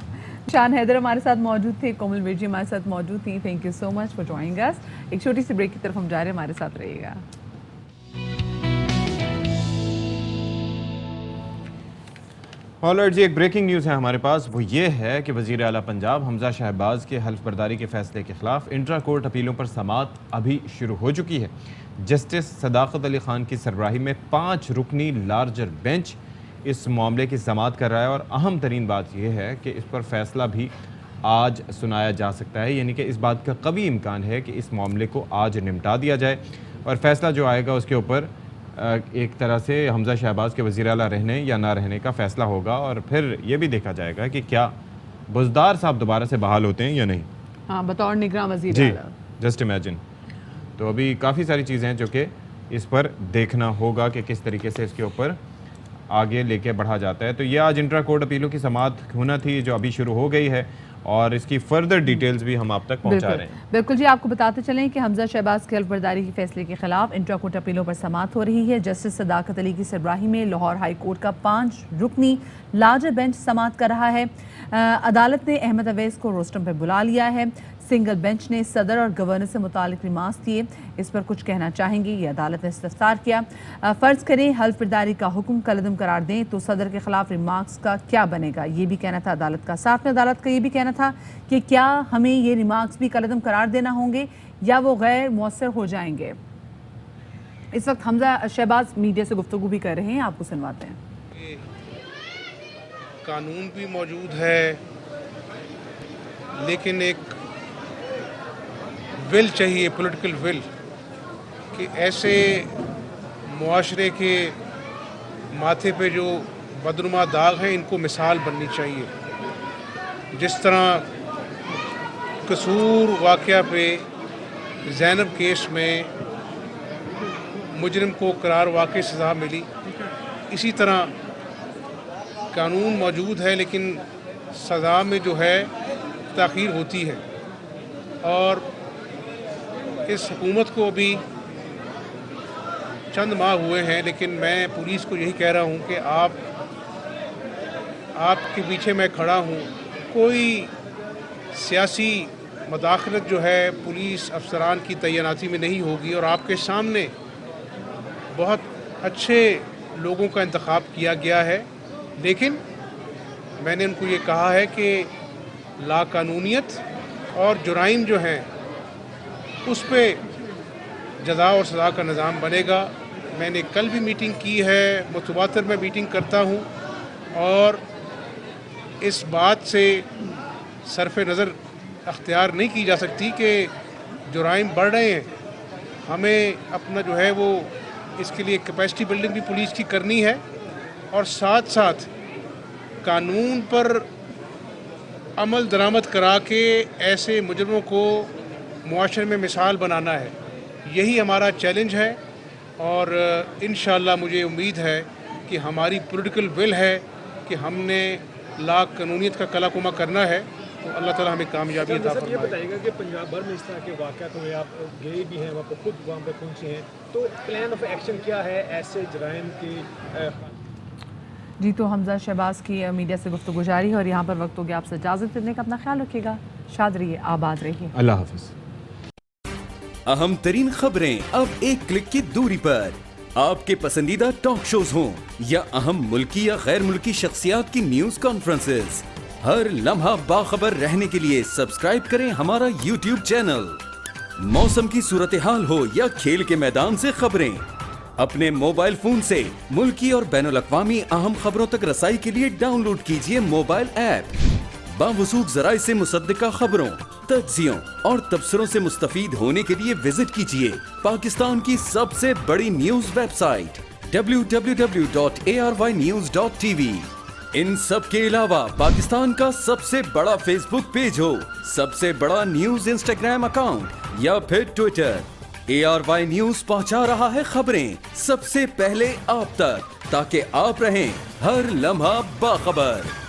शान हैदर हमारे साथ मौजूद थे, कोमल विरजी हमारे साथ मौजूद थी। Thank you so much for joining us. एक छोटी सी ब्रेक की तरफ हम जा रहे हैं, हमारे साथ रहिएगा। ऑलराइट जी, एक ब्रेकिंग न्यूज़ है हमारे पास। वो ये है कि वज़ीर आला पंजाब हमजा शहबाज के हल्फ बर्दारी के फैसले के खिलाफ इंट्रा कोर्ट अपीलों पर समाअत अभी शुरू हो चुकी है। जस्टिस सदाकत अली खान की सरबराही में 5 रुकनी लार्जर बेंच इस मामले की समाअत कर रहा है और अहम तरीन बात यह है कि इस पर फैसला भी आज सुनाया जा सकता है, यानी कि इस बात का कभी इम्कान है कि इस मामले को आज निपटा दिया जाए और फैसला जो आएगा उसके ऊपर एक तरह से हमजा शहबाज के वज़ीर आला रहने या ना रहने का फ़ैसला होगा और फिर ये भी देखा जाएगा कि क्या बुज़दार साहब दोबारा से बहाल होते हैं या नहीं। हाँ, बतौर निगरान वज़ीर जी, आला। Just imagine. तो अभी काफ़ी सारी चीज़ें हैं जो कि इस पर देखना होगा कि किस तरीके से इसके ऊपर आगे लेके बढ़ा जाता है। तो ये आज इंट्रा कोर्ट अपीलों की समाअत होना थी जो अभी शुरू हो गई है और इसकी फर्दर डिटेल्स भी हम आप तक पहुंचा रहे हैं। बिल्कुल जी, आपको बताते चलें कि हमजा शहबाज के हल्फ बर्दारी के फैसले के खिलाफ इंट्रा कोर्ट अपीलों पर समाअत हो रही है। जस्टिस सदाकत अली की सरबराही में लाहौर हाई कोर्ट का 5 रुकनी लार्जर बेंच समाअत कर रहा है। अदालत ने अहमद अवैस को रोस्टम पर बुला लिया है। सिंगल बेंच ने सदर और गवर्नर से मुतालिक रिमार्क्स दिए, इस पर कुछ कहना चाहेंगे, ये अदालत ने इस्तफसार किया। फ़र्ज़ करें हल्फ बर्दारी का हुक्म कलअदम करार दें तो सदर के खिलाफ रिमार्क्स का क्या बनेगा, ये भी कहना था अदालत का। साथ में अदालत का ये भी कहना था कि क्या हमें ये रिमार्क्स भी कलअदम करार देना होंगे या वो गैर मौसर हो जाएंगे। इस वक्त हमजा शहबाज मीडिया से गुफ्तगू भी कर रहे हैं, आपको सुनवाते हैं। कानून भी मौजूद है लेकिन एक विल चाहिए, पॉलिटिकल विल, कि ऐसे मुआशरे के माथे पे जो बदनुमा दाग हैं इनको मिसाल बननी चाहिए। जिस तरह कसूर वाक़या पे ज़ैनब केस में मुजरिम को करार वाक़ई सज़ा मिली, इसी तरह कानून मौजूद है लेकिन सज़ा में जो है ताख़ीर होती है। और इस हुकूमत को अभी चंद माह हुए हैं लेकिन मैं पुलिस को यही कह रहा हूं कि आपके पीछे मैं खड़ा हूं। कोई सियासी मदाखलत जो है पुलिस अफसरान की तैनाती में नहीं होगी और आपके सामने बहुत अच्छे लोगों का इंतखाब किया गया है, लेकिन मैंने उनको ये कहा है कि लाकानूनियत और जुराइम जो हैं उस पे जज़ा और सज़ा का निज़ाम बनेगा। मैंने कल भी मीटिंग की है, मुतवातर में मीटिंग करता हूँ और इस बात से सरफ़ नज़र अख्तियार नहीं की जा सकती कि जुराइम बढ़ रहे हैं। हमें अपना जो है वो इसके लिए कैपेसिटी बिल्डिंग भी पुलिस की करनी है और साथ साथ कानून पर अमल दरामद करा के ऐसे मुजरिमों को मुआशरे में मिसाल बनाना है। यही हमारा चैलेंज है और इंशाअल्लाह मुझे उम्मीद है कि हमारी पॉलिटिकल विल है कि हमने ला कानूनियत का कलाकुमा करना है, तो अल्लाह ताला हमें कामयाबी अता फरमाए। ये बताइएगा कि पंजाब भर में इस तरह के वाक़यात में आप गए भी हैं, वहाँ पर खुद वहाँ पर पहुँचे हैं, तो प्लान ऑफ एक्शन क्या है ऐसे जराइम की? जी, तो हमजा शहबाज की मीडिया से गुफ्तगू जारी है और यहाँ पर वक्त हो गया आपसे इजाज़त देने का। अपना ख्याल रखिएगा, शाद रहिए, आबाद रहिए, अल्लाह हाफिज़। अहम तरीन खबरें अब एक क्लिक की दूरी पर, आपके पसंदीदा टॉक शोज हों या अहम मुल्की या गैर मुल्की शख्सियात की न्यूज कॉन्फ्रेंसेस, हर लम्हा बाखबर रहने के लिए सब्सक्राइब करें हमारा YouTube चैनल। मौसम की सूरत हाल हो या खेल के मैदान से खबरें, अपने मोबाइल फोन से मुल्की और बैनुल-अक़वामी अहम खबरों तक रसाई के लिए डाउनलोड कीजिए मोबाइल ऐप। बावसूख ज़राए से मुसद्दिका खबरों, तज्ज़ियों और तबसरों से मुस्तफीद होने के लिए विजिट कीजिए पाकिस्तान की सबसे बड़ी न्यूज वेबसाइट www.arYnews.tv। इन सब के अलावा पाकिस्तान का सबसे बड़ा फेसबुक पेज हो, सबसे बड़ा न्यूज इंस्टाग्राम अकाउंट या फिर ट्विटर, ARY न्यूज पहुंचा रहा है खबरें सबसे पहले आप तक, ताकि आप रहें हर लम्हा बाखबर।